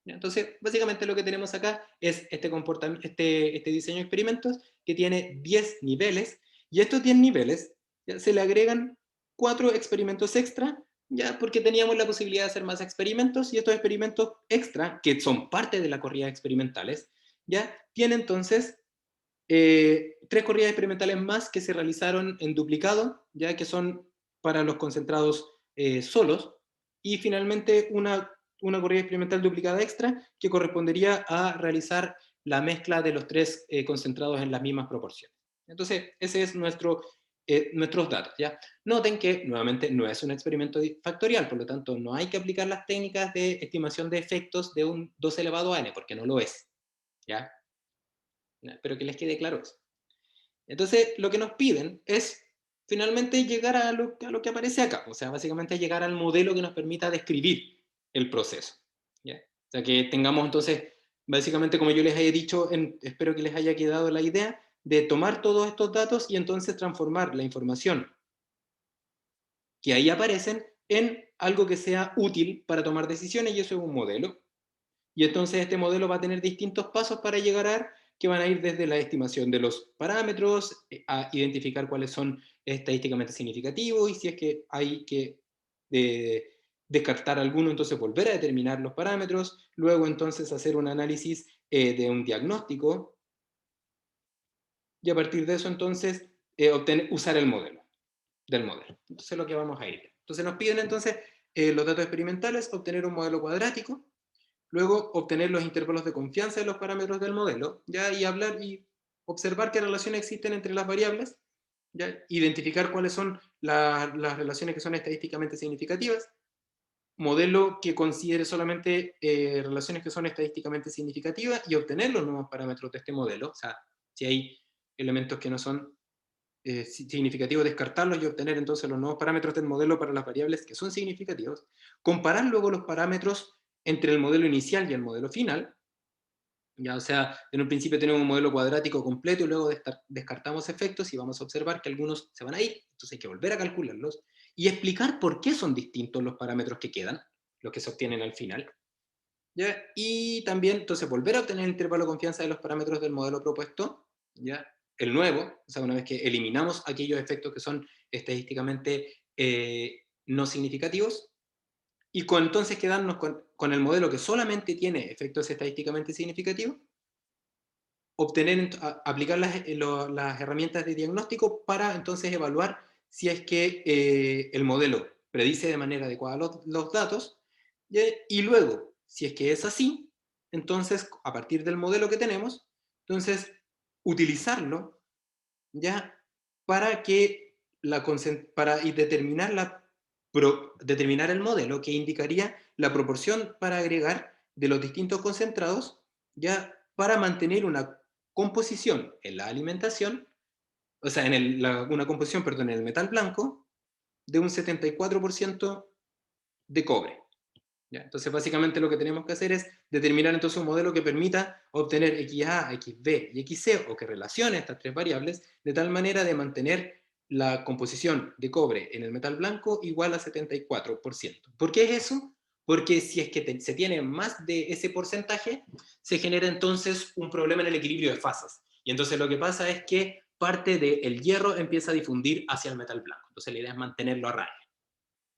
Entonces, básicamente lo que tenemos acá es este diseño de experimentos que tiene 10 niveles, y a estos 10 niveles ya se le agregan 4 experimentos extra, ya porque teníamos la posibilidad de hacer más experimentos, y estos experimentos extra, que son parte de la corrida de experimentales, ya tienen entonces 3 corridas experimentales más que se realizaron en duplicado, ya que son para los concentrados solos, y finalmente una corrida experimental duplicada extra que correspondería a realizar la mezcla de los 3 concentrados en las mismas proporciones. Entonces, ese es nuestros datos, ¿ya? Noten que, nuevamente, no es un experimento factorial, por lo tanto, no hay que aplicar las técnicas de estimación de efectos de un 2 elevado a n, porque no lo es, ¿ya? Espero que les quede claro eso. Entonces, lo que nos piden es finalmente llegar a lo que aparece acá, o sea, básicamente llegar al modelo que nos permita describir el proceso, ¿ya? O sea, que tengamos entonces, básicamente como yo les he dicho, espero que les haya quedado la idea de tomar todos estos datos y entonces transformar la información que ahí aparecen en algo que sea útil para tomar decisiones, y eso es un modelo. Y entonces este modelo va a tener distintos pasos para llegar a que van a ir desde la estimación de los parámetros, a identificar cuáles son estadísticamente significativos, y si es que hay que descartar alguno, entonces volver a determinar los parámetros, luego entonces hacer un análisis de un diagnóstico, y a partir de eso entonces usar el modelo, del modelo. Entonces lo que vamos a ir. Entonces nos piden entonces los datos experimentales, obtener un modelo cuadrático, luego obtener los intervalos de confianza de los parámetros del modelo, ¿ya? Y hablar y observar qué relaciones existen entre las variables, ¿ya? Identificar cuáles son las relaciones que son estadísticamente significativas, modelo que considere solamente relaciones que son estadísticamente significativas, y obtener los nuevos parámetros de este modelo, o sea, si hay elementos que no son significativos, descartarlos y obtener entonces los nuevos parámetros del modelo para las variables que son significativos, comparar luego los parámetros entre el modelo inicial y el modelo final, ya, o sea, en un principio tenemos un modelo cuadrático completo y luego descartamos efectos y vamos a observar que algunos se van a ir, entonces hay que volver a calcularlos y explicar por qué son distintos los parámetros que quedan, los que se obtienen al final, ¿ya? Y también entonces volver a obtener el intervalo de confianza de los parámetros del modelo propuesto, ¿ya? El nuevo, o sea, una vez que eliminamos aquellos efectos que son estadísticamente no significativos, y entonces quedarnos con el modelo que solamente tiene efectos estadísticamente significativos, aplicar las herramientas de diagnóstico para entonces evaluar si es que el modelo predice de manera adecuada los datos, y luego, si es que es así, entonces, a partir del modelo que tenemos, entonces, utilizarlo, ¿ya? Para que para y determinar el modelo que indicaría la proporción para agregar de los distintos concentrados, ya para mantener una composición en la alimentación, o sea, una composición, perdón, en el metal blanco de un 74% de cobre. ¿Ya? Entonces, básicamente lo que tenemos que hacer es determinar entonces un modelo que permita obtener XA, XB y XC, o que relacione estas tres variables, de tal manera de mantener la composición de cobre en el metal blanco igual a 74%. ¿Por qué es eso? Porque si es que se tiene más de ese porcentaje, se genera entonces un problema en el equilibrio de fases. Y entonces lo que pasa es que parte del hierro empieza a difundir hacia el metal blanco. Entonces la idea es mantenerlo a raya.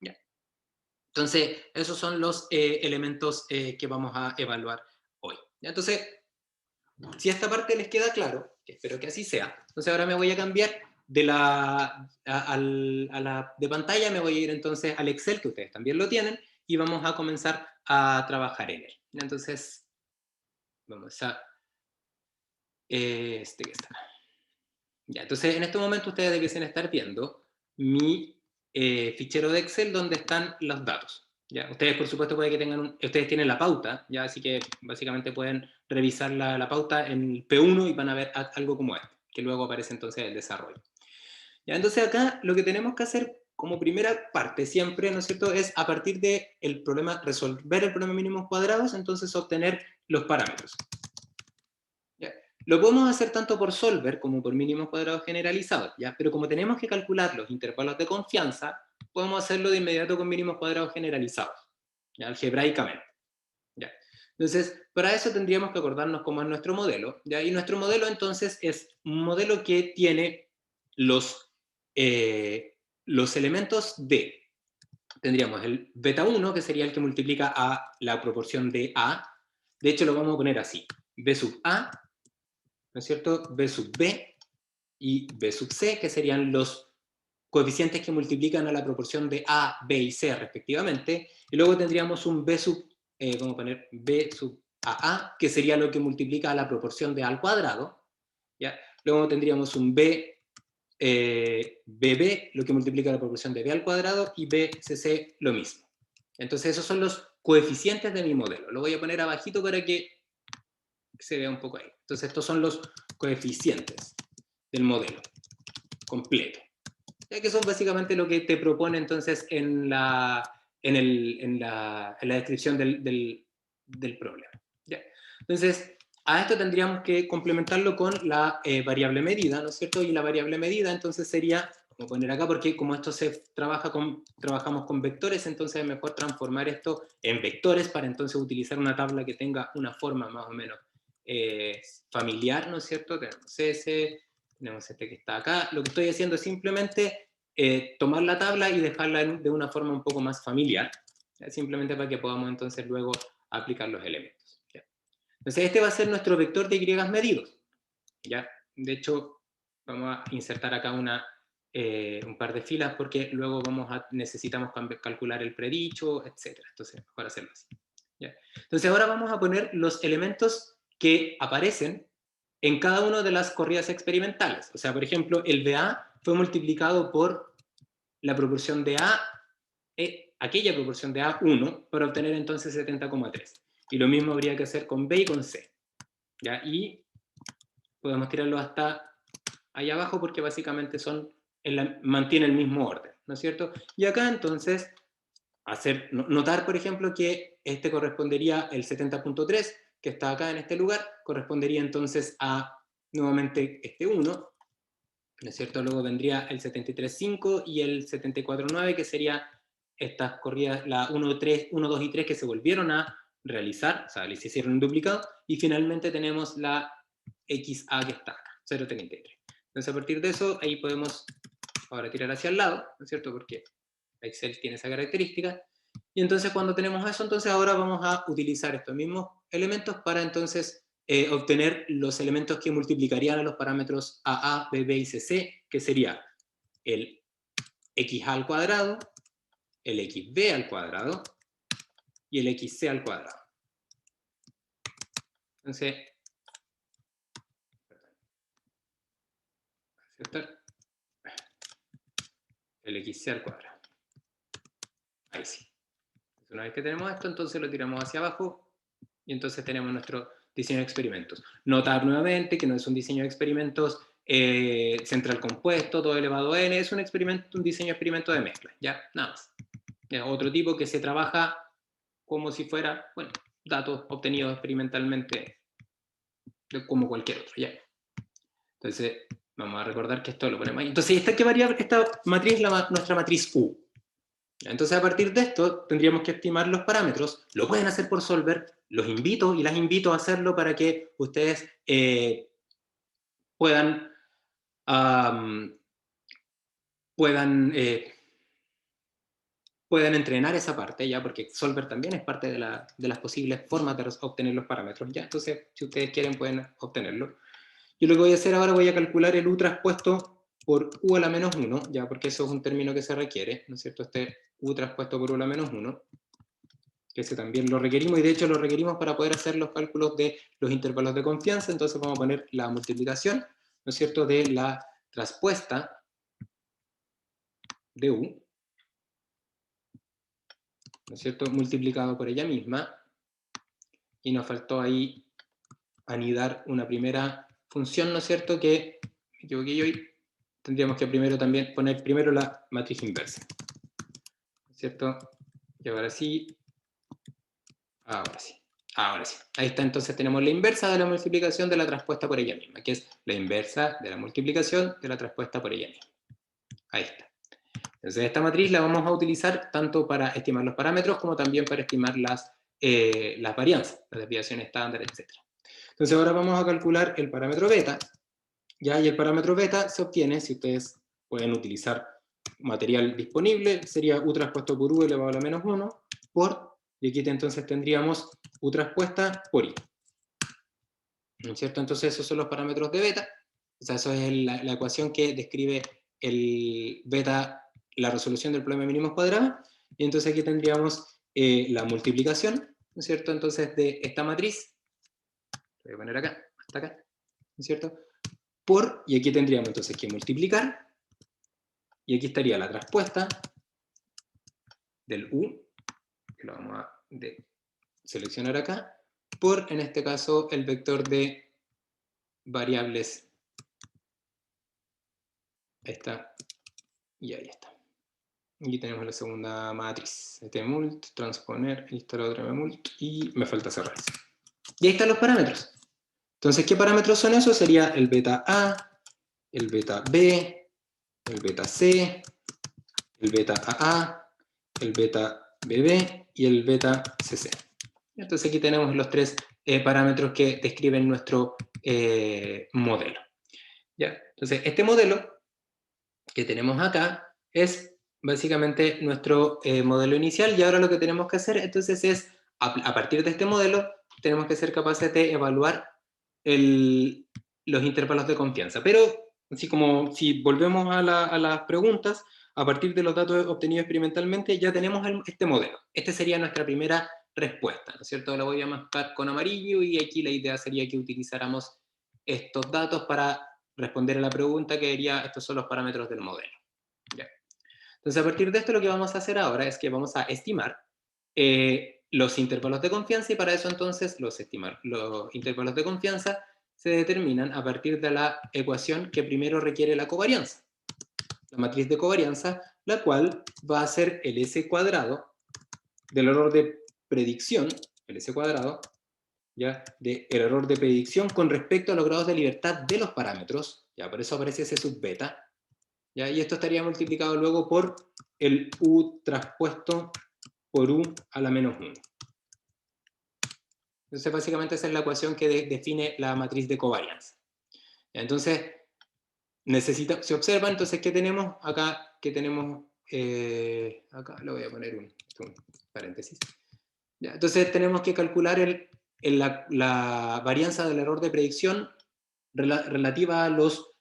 ¿Ya? Entonces, esos son los elementos que vamos a evaluar hoy. Entonces, si esta parte les queda claro, que espero que así sea, entonces ahora me voy a cambiar de pantalla, me voy a ir entonces al Excel, que ustedes también lo tienen, y vamos a comenzar a trabajar en él. Entonces, vamos a este que está. Ya, entonces, en este momento ustedes debiesen estar viendo mi fichero de Excel donde están los datos. ¿Ya? Ustedes, por supuesto, puede que tengan ustedes tienen la pauta, ¿ya? Así que básicamente pueden revisar la pauta en el P1 y van a ver algo como esto, que luego aparece entonces el desarrollo. ¿Ya? Entonces acá lo que tenemos que hacer como primera parte siempre, ¿no es cierto?, es a partir del problema, resolver el problema mínimos cuadrados, entonces obtener los parámetros. ¿Ya? Lo podemos hacer tanto por solver como por mínimos cuadrados generalizados, ¿ya? Pero como tenemos que calcular los intervalos de confianza, podemos hacerlo de inmediato con mínimos cuadrados generalizados, ¿ya? Algebraicamente. ¿Ya? Entonces, para eso tendríamos que acordarnos cómo es nuestro modelo, ¿ya? Y nuestro modelo entonces es un modelo que tiene los elementos de, tendríamos el beta 1, que sería el que multiplica a la proporción de A, de hecho lo vamos a poner así, B sub A, ¿no es cierto?, B sub B y B sub C, que serían los coeficientes que multiplican a la proporción de A, B y C respectivamente, y luego tendríamos un B sub, vamos a poner B sub AA, que sería lo que multiplica a la proporción de A al cuadrado, ¿ya? Luego tendríamos un BB, lo que multiplica la proporción de B al cuadrado, y BCC lo mismo. Entonces esos son los coeficientes de mi modelo. Lo voy a poner abajito para que se vea un poco ahí. Entonces estos son los coeficientes del modelo completo, ya que son básicamente lo que te propone entonces en la descripción del problema. ¿Ya? Entonces, a esto tendríamos que complementarlo con la variable medida, ¿no es cierto? Y la variable medida entonces sería, voy a poner acá porque como esto trabajamos con vectores, entonces es mejor transformar esto en vectores para entonces utilizar una tabla que tenga una forma más o menos familiar, ¿no es cierto? Tenemos ese, tenemos este que está acá. Lo que estoy haciendo es simplemente tomar la tabla y dejarla de una forma un poco más familiar, ¿ya? Simplemente para que podamos entonces luego aplicar los elementos, ¿ya? Entonces este va a ser nuestro vector de y medidos, ¿ya? De hecho, vamos a insertar acá un par de filas porque luego necesitamos calcular el predicho, etc. Entonces, mejor hacerlo así, ¿ya? Entonces ahora vamos a poner los elementos que aparecen en cada una de las corridas experimentales. O sea, por ejemplo, el BA fue multiplicado por la proporción de A, aquella proporción de A1, para obtener entonces 70,3. Y lo mismo habría que hacer con B y con C, ¿ya? Y podemos tirarlo hasta ahí abajo porque básicamente mantiene el mismo orden, ¿no es cierto? Y acá entonces notar, por ejemplo, que este correspondería, el 70.3, que está acá en este lugar, correspondería entonces a, nuevamente, este 1, ¿no es cierto? Luego vendría el 73.5 y el 74.9, que sería estas corridas, la 1, 3, 1, 2 y 3, que se volvieron a realizar, o sea, les hicieron un duplicado, y finalmente tenemos la XA que está acá, 0.33. Entonces, a partir de eso, ahí podemos ahora tirar hacia el lado, ¿no es cierto? Porque Excel tiene esa característica. Y entonces cuando tenemos eso, entonces ahora vamos a utilizar estos mismos elementos para entonces obtener los elementos que multiplicarían a los parámetros AA, BB y CC, que sería el XA al cuadrado, el XB al cuadrado y el XC al cuadrado. Entonces, el XC al cuadrado. Ahí sí. Una vez que tenemos esto, entonces lo tiramos hacia abajo y entonces tenemos nuestro diseño de experimentos. Notar nuevamente que no es un diseño de experimentos central compuesto, todo elevado a n, es un diseño de experimento de mezcla, ya, nada más. Es otro tipo que se trabaja como si fuera, bueno, datos obtenidos experimentalmente como cualquier otro, ya. Entonces, vamos a recordar que esto lo ponemos ahí. Entonces, esta matriz es nuestra matriz U. Entonces, a partir de esto, tendríamos que estimar los parámetros. Lo pueden hacer por Solver. Los invito y las invito a hacerlo para que ustedes puedan entrenar esa parte, ¿ya? Porque Solver también es parte de las posibles formas de obtener los parámetros, ¿ya? Entonces, si ustedes quieren, pueden obtenerlo. Yo lo que voy a hacer ahora, voy a calcular el U traspuesto por U a la menos 1, ya, porque eso es un término que se requiere, ¿no es cierto? Este U traspuesto por U a la menos 1, que ese también lo requerimos, y de hecho lo requerimos para poder hacer los cálculos de los intervalos de confianza. Entonces vamos a poner la multiplicación, ¿no es cierto?, de la traspuesta de U, ¿no es cierto?, multiplicado por ella misma, y nos faltó ahí anidar una primera función, ¿no es cierto?, que me equivoqué yo y tendríamos que primero también poner primero la matriz inversa, ¿no es cierto? Y ahora sí, ahora sí. Ahora sí. Ahí está, entonces tenemos la inversa de la multiplicación de la traspuesta por ella misma, que es la inversa de la multiplicación de la traspuesta por ella misma. Ahí está. Entonces esta matriz la vamos a utilizar tanto para estimar los parámetros como también para estimar las varianzas, las desviaciones estándar, etc. Entonces ahora vamos a calcular el parámetro beta, ¿ya? Y el parámetro beta se obtiene, si ustedes pueden utilizar material disponible, sería U traspuesto por U elevado a la menos 1 por, y aquí entonces tendríamos U traspuesta por I. ¿No es cierto? Entonces esos son los parámetros de beta, o sea, eso es la ecuación que describe el beta, la resolución del problema de mínimos cuadrados, y entonces aquí tendríamos la multiplicación, ¿no es cierto? Entonces de esta matriz, voy a poner acá, hasta acá, ¿no es cierto? Por, y aquí tendríamos entonces que multiplicar, y aquí estaría la traspuesta del U, que lo vamos a seleccionar acá, por, en este caso, el vector de variables. Ahí está, y ahí está. Aquí tenemos la segunda matriz. Tmult, transponer, instalar otra mmult, y me falta cerrar. Y ahí están los parámetros. Entonces, ¿qué parámetros son esos? Sería el beta A, el beta B, el beta C, el beta AA, el beta BB y el beta CC. Entonces aquí tenemos los tres parámetros que describen nuestro modelo. ¿Ya? Entonces este modelo que tenemos acá es básicamente nuestro modelo inicial, y ahora lo que tenemos que hacer entonces es, a partir de este modelo, tenemos que ser capaces de evaluar los intervalos de confianza. Pero, así como si volvemos a las preguntas, a partir de los datos obtenidos experimentalmente, ya tenemos este modelo. Este sería nuestra primera respuesta, ¿no es cierto? La voy a marcar con amarillo, y aquí la idea sería que utilizáramos estos datos para responder a la pregunta, que diría, estos son los parámetros del modelo. ¿Ya? Entonces, a partir de esto, lo que vamos a hacer ahora es que vamos a estimar los intervalos de confianza, y para eso entonces los intervalos de confianza se determinan a partir de la ecuación que primero requiere la covarianza, la matriz de covarianza, la cual va a ser el S cuadrado del error de predicción, el S cuadrado, ¿ya?, del error de predicción con respecto a los grados de libertad de los parámetros, ¿ya? Por eso aparece ese sub beta, ¿ya? Y esto estaría multiplicado luego por el U traspuesto por U a la menos 1. Entonces básicamente esa es la ecuación que define la matriz de covarianza. Entonces, se observa entonces que tenemos acá, acá le voy a poner un paréntesis. ¿Ya? Entonces tenemos que calcular la varianza del error de predicción relativa a los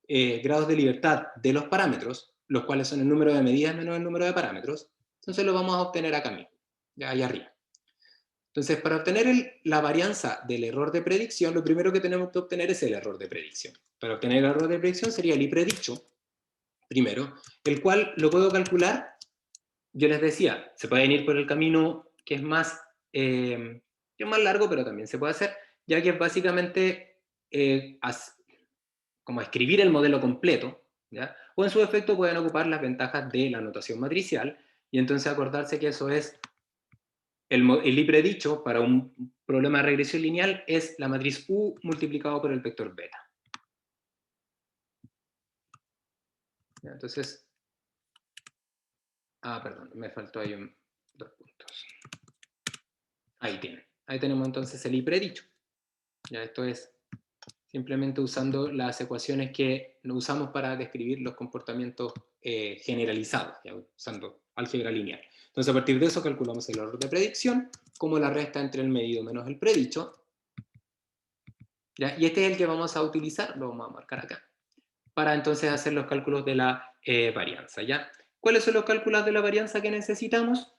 grados de libertad de los parámetros, los cuales son el número de medidas menos el número de parámetros. Entonces lo vamos a obtener acá mismo, ya allá arriba. Entonces, para obtener la varianza del error de predicción, lo primero que tenemos que obtener es el error de predicción. Para obtener el error de predicción sería el I predicho, primero, el cual lo puedo calcular. Yo les decía, se pueden ir por el camino que es más largo, pero también se puede hacer, ya que es básicamente como escribir el modelo completo, ¿ya? O en su efecto pueden ocupar las ventajas de la notación matricial, y entonces acordarse que eso es el I predicho para un problema de regresión lineal es la matriz U multiplicado por el vector beta. ¿Ya? Entonces, perdón, me faltó ahí dos puntos. Ahí tienen. Ahí tenemos entonces el I predicho. Ya, esto es simplemente usando las ecuaciones que usamos para describir los comportamientos generalizados, ya, usando álgebra lineal. Entonces, a partir de eso calculamos el error de predicción como la resta entre el medido menos el predicho. ¿Ya? Y este es el que vamos a utilizar, lo vamos a marcar acá, para entonces hacer los cálculos de la varianza, ¿ya? ¿Cuáles son los cálculos de la varianza que necesitamos?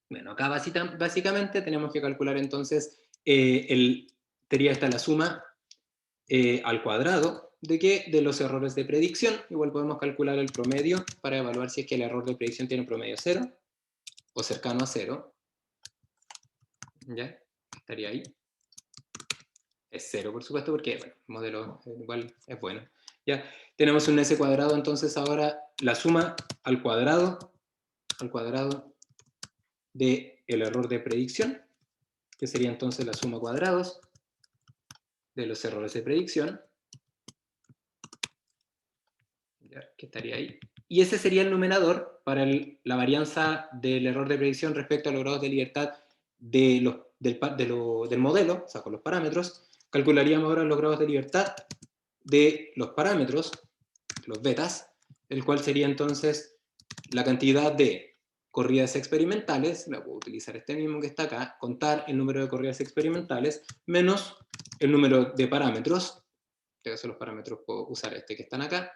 Bueno, acá básicamente tenemos que calcular entonces, sería esta la suma al cuadrado ¿De qué? De los errores de predicción. Igual podemos calcular el promedio para evaluar si es que el error de predicción tiene un promedio 0 o cercano a 0. ¿Ya? Estaría ahí. Es 0, por supuesto, porque bueno, el modelo igual es bueno. ¿Ya? Tenemos un S cuadrado, entonces ahora la suma al cuadrado del error de predicción, que sería entonces la suma cuadrados de los errores de predicción, ¿ya? Que estaría ahí. Y ese sería el numerador para la varianza del error de predicción respecto a los grados de libertad del modelo, o sea, con los parámetros. Calcularíamos ahora los grados de libertad de los parámetros, los betas, el cual sería entonces la cantidad de corridas experimentales, la puedo utilizar este mismo que está acá, contar el número de corridas experimentales, menos el número de parámetros, en este caso los parámetros puedo usar este que están acá.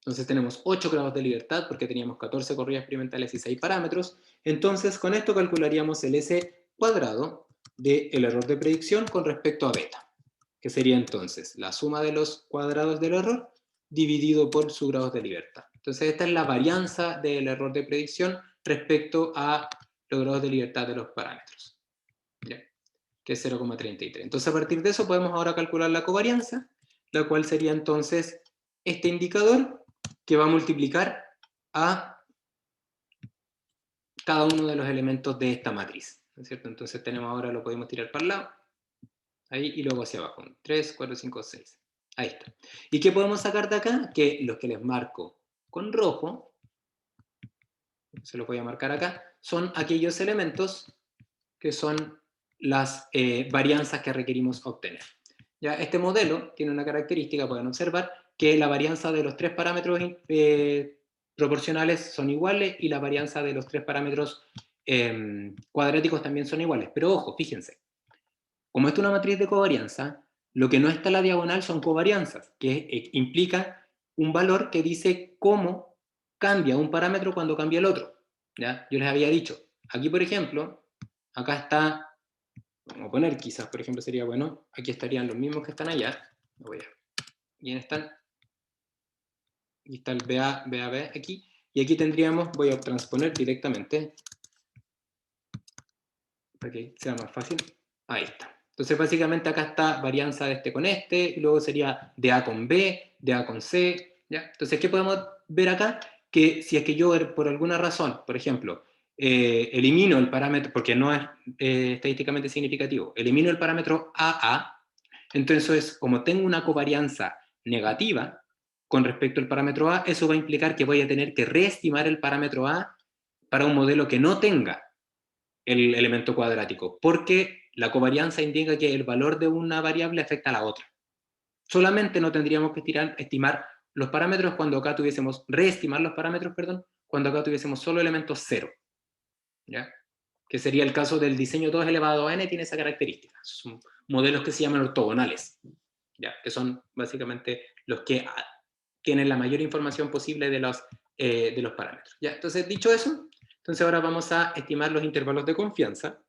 Entonces tenemos 8 grados de libertad porque teníamos 14 corridas experimentales y 6 parámetros. Entonces con esto calcularíamos el S cuadrado del error de predicción con respecto a beta, que sería entonces la suma de los cuadrados del error dividido por sus grados de libertad. Entonces esta es la varianza del error de predicción respecto a los grados de libertad de los parámetros, ¿ya? Que es 0,33. Entonces a partir de eso podemos ahora calcular la covarianza, la cual sería entonces este indicador que va a multiplicar a cada uno de los elementos de esta matriz, ¿no es cierto? Entonces tenemos ahora, lo podemos tirar para el lado, ahí, y luego hacia abajo, 3, 4, 5, 6. Ahí está. ¿Y qué podemos sacar de acá? Que los que les marco con rojo, se los voy a marcar acá, son aquellos elementos que son las varianzas que requerimos obtener. ¿Ya? Este modelo tiene una característica, pueden observar, que la varianza de los tres parámetros proporcionales son iguales y la varianza de los tres parámetros cuadráticos también son iguales. Pero ojo, fíjense, como esto es una matriz de covarianza, lo que no está a la diagonal son covarianzas, que implica un valor que dice cómo cambia un parámetro cuando cambia el otro. ¿Ya? Yo les había dicho, aquí por ejemplo, acá está, vamos a poner quizás, por ejemplo, sería bueno, aquí estarían los mismos que están allá, y están, y está el BA aquí, y aquí tendríamos, voy a transponer directamente, para que sea más fácil, ahí está. Entonces básicamente acá está varianza de este con este, y luego sería de A con B, de A con C, ¿ya? Entonces, ¿qué podemos ver acá? Que si es que yo por alguna razón, por ejemplo, elimino el parámetro, porque no es estadísticamente significativo, elimino el parámetro AA, entonces como tengo una covarianza negativa con respecto al parámetro A, eso va a implicar que voy a tener que reestimar el parámetro A para un modelo que no tenga el elemento cuadrático, porque la covarianza indica que el valor de una variable afecta a la otra. Solamente no tendríamos que estimar los parámetros cuando acá tuviésemos, reestimar los parámetros, perdón, cuando acá tuviésemos solo elementos 0, ¿ya? Que sería el caso del diseño 2 elevado a n, tiene esa característica. Son modelos que se llaman ortogonales, ¿ya? Que son básicamente los que tienen la mayor información posible de los parámetros, ¿ya? Entonces, dicho eso, entonces ahora vamos a estimar los intervalos de confianza,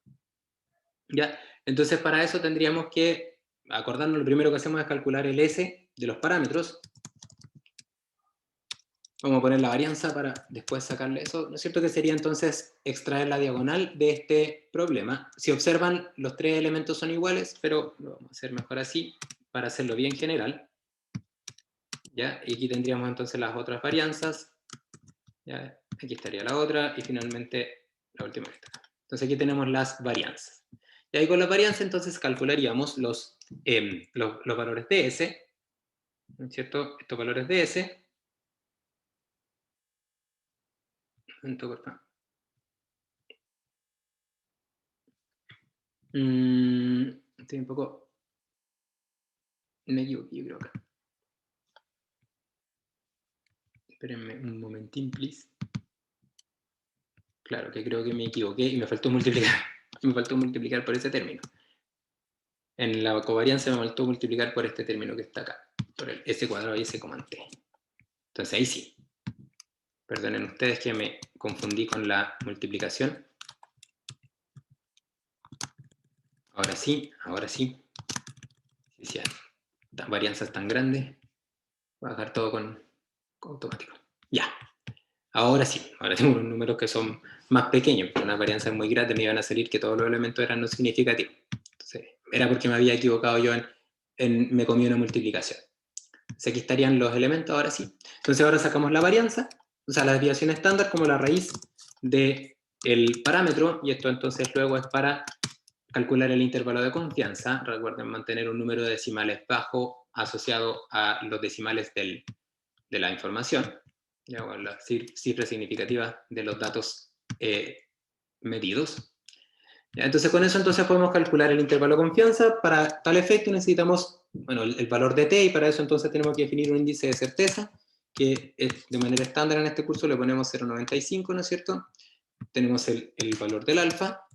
¿ya? Entonces para eso tendríamos que acordarnos, lo primero que hacemos es calcular el S de los parámetros. Vamos a poner la varianza para después sacarle eso, ¿no es cierto? Que sería entonces extraer la diagonal de este problema. Si observan, los tres elementos son iguales, pero lo vamos a hacer mejor así, para hacerlo bien general, ¿ya? Y aquí tendríamos entonces las otras varianzas, ¿ya? Aquí estaría la otra, y finalmente la última que está acá. Entonces aquí tenemos las varianzas. Y ahí con la varianza entonces calcularíamos los valores de S, ¿no es cierto? Estos valores de S. Estoy un poco... Me equivoqué, yo creo acá. Espérenme un momentín, please. Claro, que creo que me equivoqué y me faltó multiplicar. Me faltó multiplicar por ese término. En la covarianza me faltó multiplicar por este término que está acá. Por el S cuadrado y S comante. Entonces ahí sí. Perdonen ustedes que me confundí con la multiplicación. Ahora sí, ahora sí. Sí, sí. varianzas tan grandes. Voy a dejar todo con automático. Ya. Ahora sí, ahora tengo unos números que son más pequeños, pero una varianza muy grande me iban a salir que todos los elementos eran no significativos. Entonces, era porque me había equivocado yo me comí una multiplicación. Entonces aquí estarían los elementos, ahora sí. Entonces ahora sacamos la varianza, o sea, la desviación estándar como la raíz del parámetro, y esto entonces luego es para calcular el intervalo de confianza. Recuerden mantener un número de decimales bajo asociado a los decimales de la información, ya, con las cifras significativas de los datos medidos. ¿Ya? Entonces con eso entonces podemos calcular el intervalo de confianza. Para tal efecto necesitamos, bueno, el valor de t, y para eso entonces tenemos que definir un índice de certeza, que es de manera estándar en este curso le ponemos 0,95, ¿no es cierto? Tenemos el valor del alfa,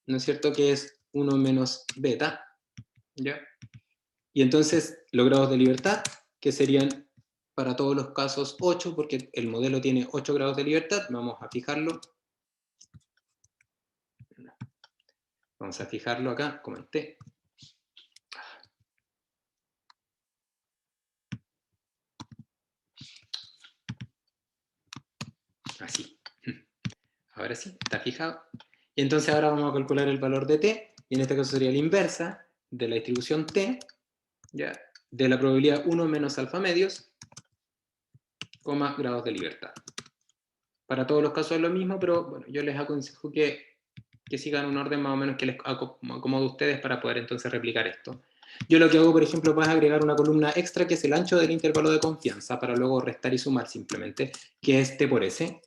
¿no es cierto? Que es 1 menos beta, ¿ya? Y entonces los grados de libertad, que serían para todos los casos 8, porque el modelo tiene 8 grados de libertad, vamos a fijarlo. Vamos a fijarlo acá, como en T. Así. Ahora sí, está fijado. Y entonces ahora vamos a calcular el valor de T, y en este caso sería la inversa de la distribución T, ¿ya? De la probabilidad 1 menos alfa medios, grados de libertad. Para todos los casos es lo mismo, pero bueno, yo les aconsejo que sigan un orden más o menos que les acomode a ustedes para poder entonces replicar esto. Yo lo que hago, por ejemplo, es agregar una columna extra que es el ancho del intervalo de confianza, para luego restar y sumar simplemente, que es T por S.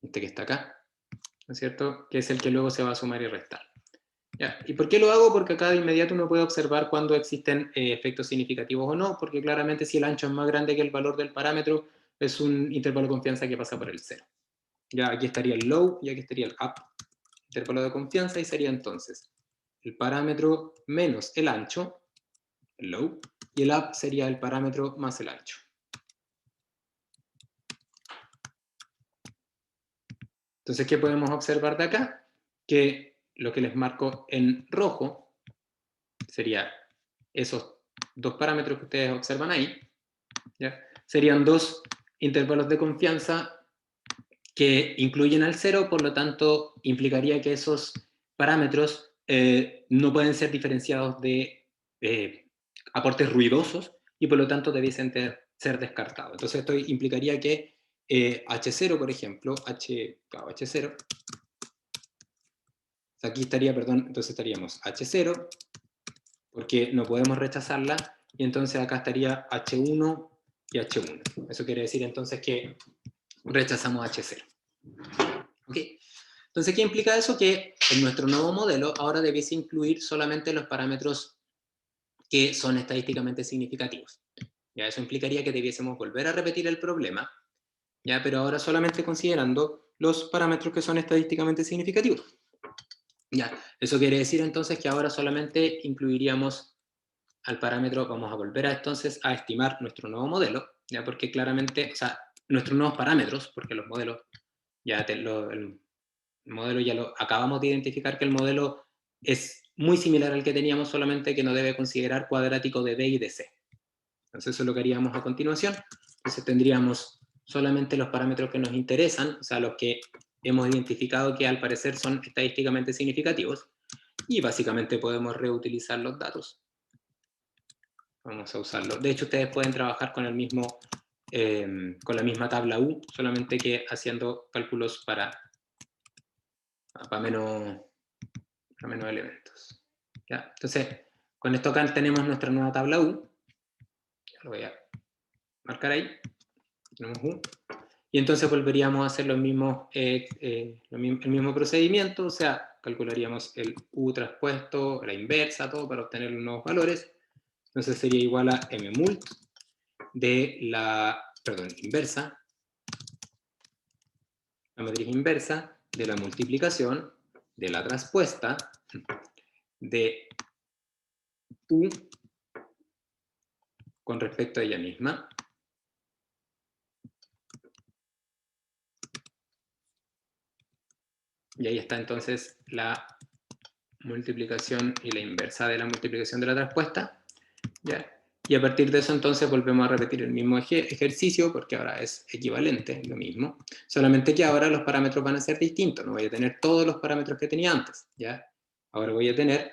Este que está acá, ¿no es cierto? Que es el que luego se va a sumar y restar. ¿Ya? ¿Y por qué lo hago? Porque acá de inmediato uno puede observar cuando existen efectos significativos o no, porque claramente si el ancho es más grande que el valor del parámetro, es un intervalo de confianza que pasa por el 0. Ya aquí estaría el low y aquí estaría el up, intervalo de confianza, y sería entonces el parámetro menos el ancho, el low, y el up sería el parámetro más el ancho. Entonces, ¿qué podemos observar de acá? Que lo que les marco en rojo sería esos dos parámetros que ustedes observan ahí, ¿ya? Serían dos intervalos de confianza que incluyen al 0, por lo tanto implicaría que esos parámetros no pueden ser diferenciados de aportes ruidosos, y por lo tanto debiesen ser descartados. Entonces esto implicaría que H0, por ejemplo, H0, aquí estaría, perdón, entonces estaríamos H0, porque no podemos rechazarla, y entonces acá estaría H1 y H1. Eso quiere decir entonces que rechazamos H0. ¿Ok? Entonces, ¿qué implica eso? Que en nuestro nuevo modelo ahora debiese incluir solamente los parámetros que son estadísticamente significativos. ¿Ya? Eso implicaría que debiésemos volver a repetir el problema, ¿ya? Pero ahora solamente considerando los parámetros que son estadísticamente significativos. ¿Ya? Eso quiere decir entonces que ahora solamente incluiríamos al parámetro, vamos a volver entonces a estimar nuestro nuevo modelo, ¿ya? Porque claramente, o sea, nuestros nuevos parámetros, porque los modelos, ya el modelo ya lo acabamos de identificar, que el modelo es muy similar al que teníamos, solamente que no debe considerar cuadrático de B y de C. Entonces eso es lo que haríamos a continuación. Entonces tendríamos solamente los parámetros que nos interesan, o sea, los que hemos identificado que al parecer son estadísticamente significativos, y básicamente podemos reutilizar los datos. Vamos a usarlo. De hecho, ustedes pueden trabajar con con la misma tabla U, solamente que haciendo cálculos para menos elementos. ¿Ya? Entonces, con esto acá tenemos nuestra nueva tabla U. Lo voy a marcar ahí. Tenemos U. Y entonces volveríamos a hacer el mismo procedimiento, o sea, calcularíamos el U traspuesto, la inversa, todo para obtener los nuevos valores. Entonces sería igual a mmult de la, inversa, la matriz inversa de la multiplicación de la traspuesta de U con respecto a ella misma. Y ahí está entonces la multiplicación y la inversa de la multiplicación de la traspuesta. ¿ya? Y a partir de eso entonces volvemos a repetir el mismo ejercicio, porque ahora es equivalente, lo mismo, solamente que ahora los parámetros van a ser distintos, no voy a tener todos los parámetros que tenía antes, ¿ya? Ahora voy a tener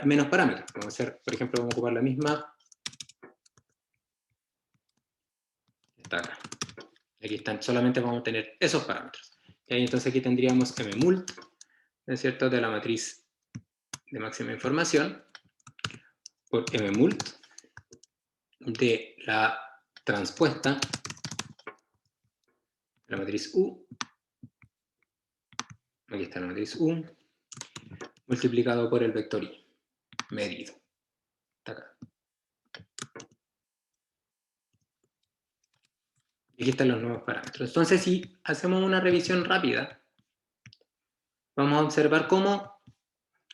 menos parámetros, vamos a hacer, por ejemplo, vamos a ocupar la misma, está acá. Aquí están, solamente vamos a tener esos parámetros. Y entonces aquí tendríamos mmult, ¿no es cierto?, de la matriz de máxima información, por mmult de la transpuesta, la matriz U, aquí está la matriz U, multiplicado por el vector I, medido. Está acá. Y aquí están los nuevos parámetros. Entonces, si hacemos una revisión rápida, vamos a observar cómo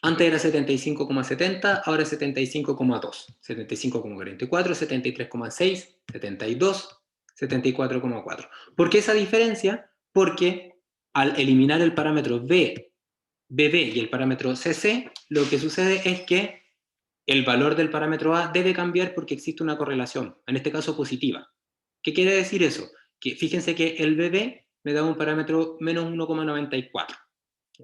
antes era 75,70, ahora es 75,2, 75,44, 73,6, 72, 74,4. ¿Por qué esa diferencia? Porque al eliminar el parámetro B, BB y el parámetro CC, lo que sucede es que el valor del parámetro A debe cambiar porque existe una correlación, en este caso positiva. ¿Qué quiere decir eso? Que fíjense que el BB me da un parámetro menos 1,94.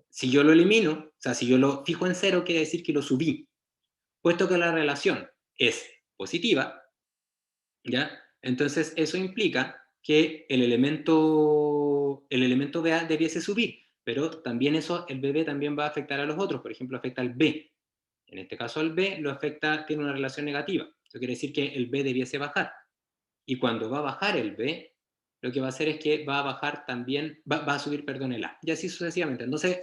Si yo lo elimino, o sea, si yo lo fijo en 0, quiere decir que lo subí. Puesto que la relación es positiva, ¿ya? Entonces eso implica que el elemento BA debiese subir, pero también eso, el BB también va a afectar a los otros, por ejemplo, afecta al B. En este caso al B lo afecta, tiene una relación negativa. Eso quiere decir que el B debiese bajar. Y cuando va a bajar el B, lo que va a hacer es que va a bajar también, va a subir, perdón, el A. Y así sucesivamente. Entonces,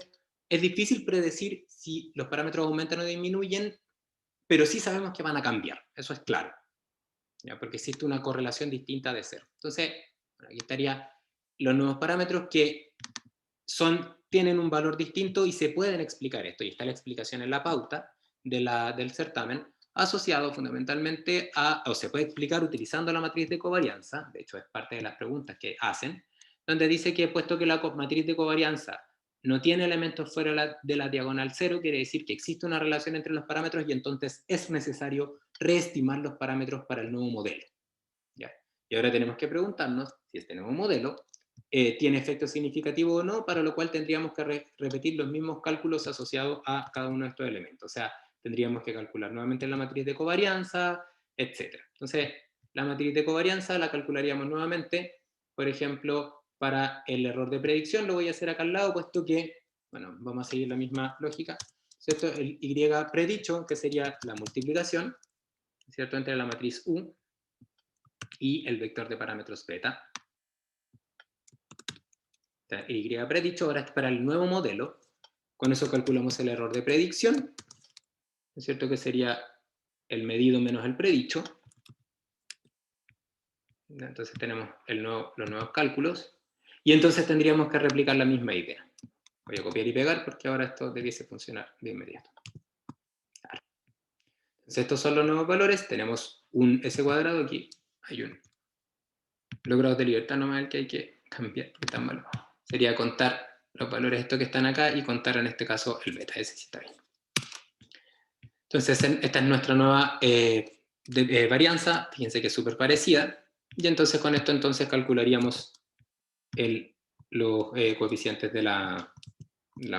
es difícil predecir si los parámetros aumentan o disminuyen, pero sí sabemos que van a cambiar. Eso es claro. ¿Ya? Porque existe una correlación distinta de cero. Entonces, bueno, aquí estaría los nuevos parámetros que tienen un valor distinto y se pueden explicar esto. Y está la explicación en la pauta del certamen, asociado fundamentalmente o se puede explicar utilizando la matriz de covarianza, de hecho es parte de las preguntas que hacen, donde dice que puesto que la matriz de covarianza no tiene elementos fuera de la diagonal 0, quiere decir que existe una relación entre los parámetros y entonces es necesario reestimar los parámetros para el nuevo modelo. ¿Ya? Y ahora tenemos que preguntarnos si este nuevo modelo tiene efecto significativo o no, para lo cual tendríamos que repetir los mismos cálculos asociados a cada uno de estos elementos. O sea, tendríamos que calcular nuevamente la matriz de covarianza, etc. Entonces, la matriz de covarianza la calcularíamos nuevamente, por ejemplo, para el error de predicción, lo voy a hacer acá al lado, puesto que, bueno, vamos a seguir la misma lógica, ¿cierto? El Y predicho, que sería la multiplicación, ¿cierto?, entre la matriz U y el vector de parámetros beta. Y predicho ahora es para el nuevo modelo. Con eso calculamos el error de predicción, ¿es cierto?, que sería el medido menos el predicho. Entonces tenemos los nuevos cálculos. Y entonces tendríamos que replicar la misma idea. Voy a copiar y pegar porque ahora esto debiese funcionar de inmediato. Claro. Entonces estos son los nuevos valores. Tenemos un S cuadrado aquí. Hay un los grados de libertad nomás el que hay que cambiar, porque está malo. Sería contar los valores estos que están acá y contar en este caso el beta, ese sí está bien. Entonces esta es nuestra nueva varianza, fíjense que es súper parecida, y entonces con esto entonces calcularíamos los coeficientes de la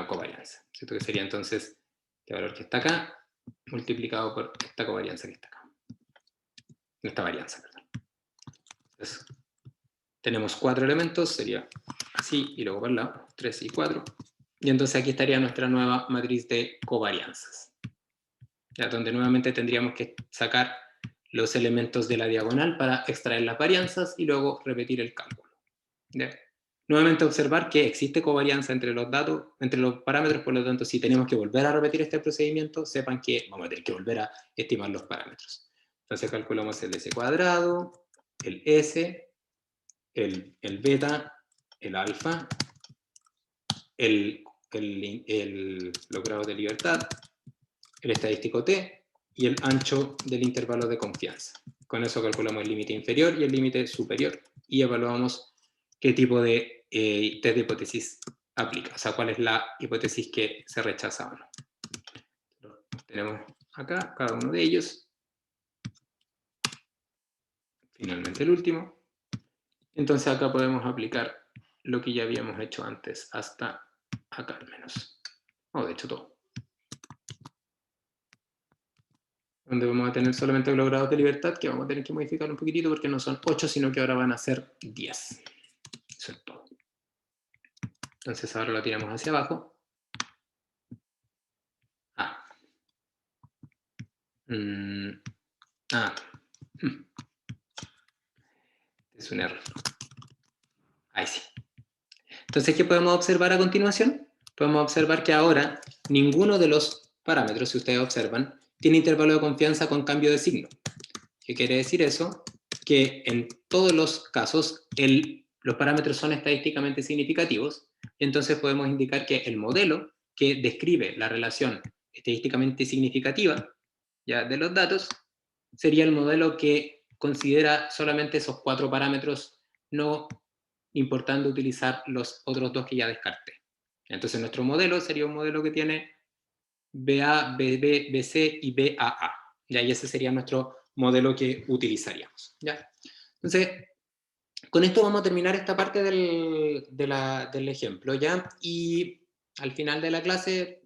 covarianza, ¿cierto? Que sería entonces este valor que está acá, multiplicado por esta covarianza que está acá. Esta varianza, perdón. Entonces, tenemos 4 elementos, sería así, y luego por el lado, 3 y 4. Y entonces aquí estaría nuestra nueva matriz de covarianzas, ya, donde nuevamente tendríamos que sacar los elementos de la diagonal para extraer las varianzas y luego repetir el cálculo. ¿Ya? Nuevamente observar que existe covarianza entre los datos, entre los parámetros, por lo tanto, si tenemos que volver a repetir este procedimiento, sepan que vamos a tener que volver a estimar los parámetros. Entonces calculamos el S cuadrado, el S, el beta, el alfa, los grados de libertad, el estadístico T y el ancho del intervalo de confianza. Con eso calculamos el límite inferior y el límite superior y evaluamos qué tipo de test de hipótesis aplica, o sea, cuál es la hipótesis que se rechaza o no. Tenemos acá, cada uno de ellos. Finalmente el último. Entonces acá podemos aplicar lo que ya habíamos hecho antes, hasta acá al menos. O de hecho todo. Donde vamos a tener solamente los grados de libertad, que vamos a tener que modificar un poquitito porque no son 8, sino que ahora van a ser 10. Eso es todo. Entonces ahora lo tiramos hacia abajo. Ah. Ah. Es un error. Ahí sí. Entonces, ¿qué podemos observar a continuación? Podemos observar que ahora ninguno de los parámetros, si ustedes observan, tiene intervalo de confianza con cambio de signo. ¿Qué quiere decir eso? Que en todos los casos los parámetros son estadísticamente significativos, y entonces podemos indicar que el modelo que describe la relación estadísticamente significativa ya, de los datos sería el modelo que considera solamente esos 4 parámetros, no importando utilizar los otros 2 que ya descarté. Entonces nuestro modelo sería un modelo que tiene BA, BB, BC y BAA. ¿Ya? Y ese sería nuestro modelo que utilizaríamos. ¿Ya? Entonces, con esto vamos a terminar esta parte del ejemplo. ¿Ya? Y al final de la clase,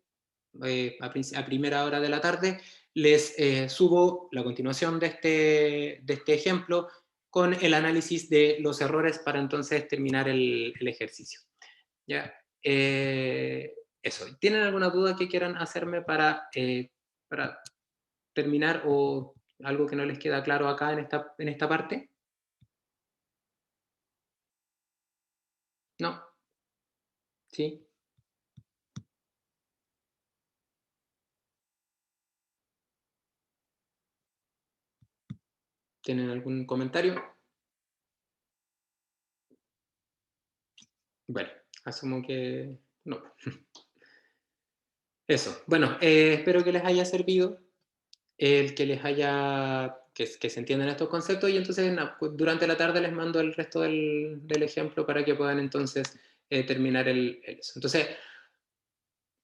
a primera hora de la tarde, les subo la continuación de este ejemplo con el análisis de los errores para entonces terminar el ejercicio. ¿Ya? Eso. ¿Tienen alguna duda que quieran hacerme para terminar o algo que no les queda claro acá en esta parte? ¿No? ¿Sí? ¿Tienen algún comentario? Bueno, asumo que no. Eso. Bueno, espero que les haya servido, el que les haya, que se entiendan estos conceptos, y entonces durante la tarde les mando el resto del ejemplo para que puedan entonces terminar eso. Entonces,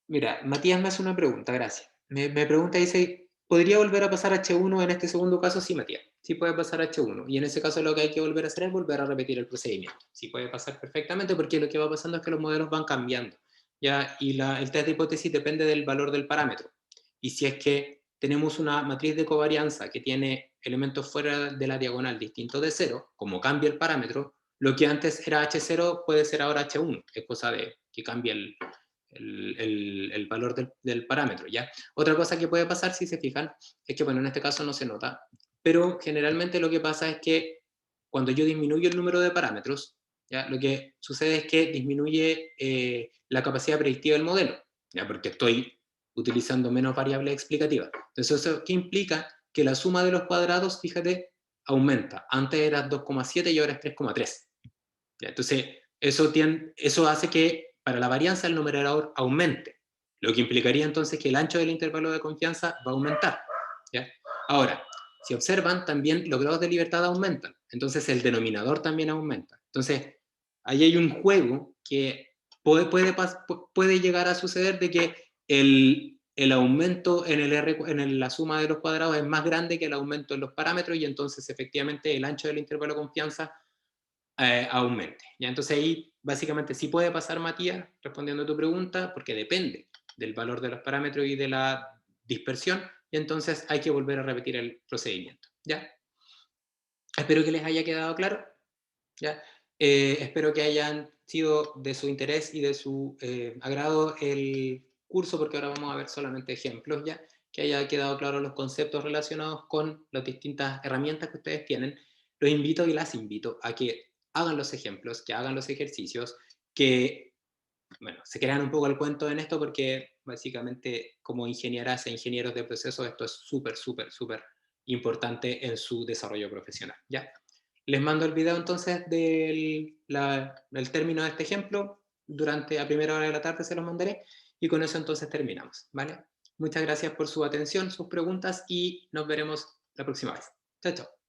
mira, Matías me hace una pregunta, gracias. Me pregunta, dice, ¿podría volver a pasar H1 en este segundo caso? Sí, Matías, sí puede pasar H1. Y en ese caso lo que hay que volver a hacer es volver a repetir el procedimiento. Sí puede pasar perfectamente porque lo que va pasando es que los modelos van cambiando. ¿Ya? Y el test de hipótesis depende del valor del parámetro. Y si es que tenemos una matriz de covarianza que tiene elementos fuera de la diagonal distintos de 0, como cambia el parámetro, lo que antes era H0 puede ser ahora H1. Es cosa de que cambie el valor del parámetro, ¿ya? Otra cosa que puede pasar, si se fijan, es que, bueno, en este caso no se nota, pero generalmente lo que pasa es que cuando yo disminuyo el número de parámetros, ¿ya? Lo que sucede es que disminuye la capacidad predictiva del modelo, ¿ya? Porque estoy utilizando menos variables explicativas. Entonces, ¿eso qué implica? Que la suma de los cuadrados, fíjate, aumenta. Antes era 2,7 y ahora es 3,3. Entonces, eso hace que para la varianza el numerador aumente, lo que implicaría entonces que el ancho del intervalo de confianza va a aumentar. ¿Ya? Ahora, si observan, también los grados de libertad aumentan, entonces el denominador también aumenta. Entonces, ahí hay un juego que puede llegar a suceder de que el aumento en la suma de los cuadrados es más grande que el aumento en los parámetros, y entonces efectivamente el ancho del intervalo de confianza aumente. ¿Ya? Entonces ahí básicamente sí puede pasar, Matías, respondiendo a tu pregunta, porque depende del valor de los parámetros y de la dispersión, y entonces hay que volver a repetir el procedimiento. ¿Ya? Espero que les haya quedado claro. ¿Ya? Espero que hayan sido de su interés y de su agrado el curso, porque ahora vamos a ver solamente ejemplos, ¿ya? Que haya quedado claro los conceptos relacionados con las distintas herramientas que ustedes tienen. Los invito y las invito a que hagan los ejemplos, que hagan los ejercicios, que, bueno, se crean un poco el cuento en esto, porque básicamente como ingenieras e ingenieros de procesos esto es súper, súper, súper importante en su desarrollo profesional, ¿ya? Les mando el video entonces del término de este ejemplo, a primera hora de la tarde se los mandaré, y con eso entonces terminamos, ¿vale? Muchas gracias por su atención, sus preguntas, y nos veremos la próxima vez. Chao, chao.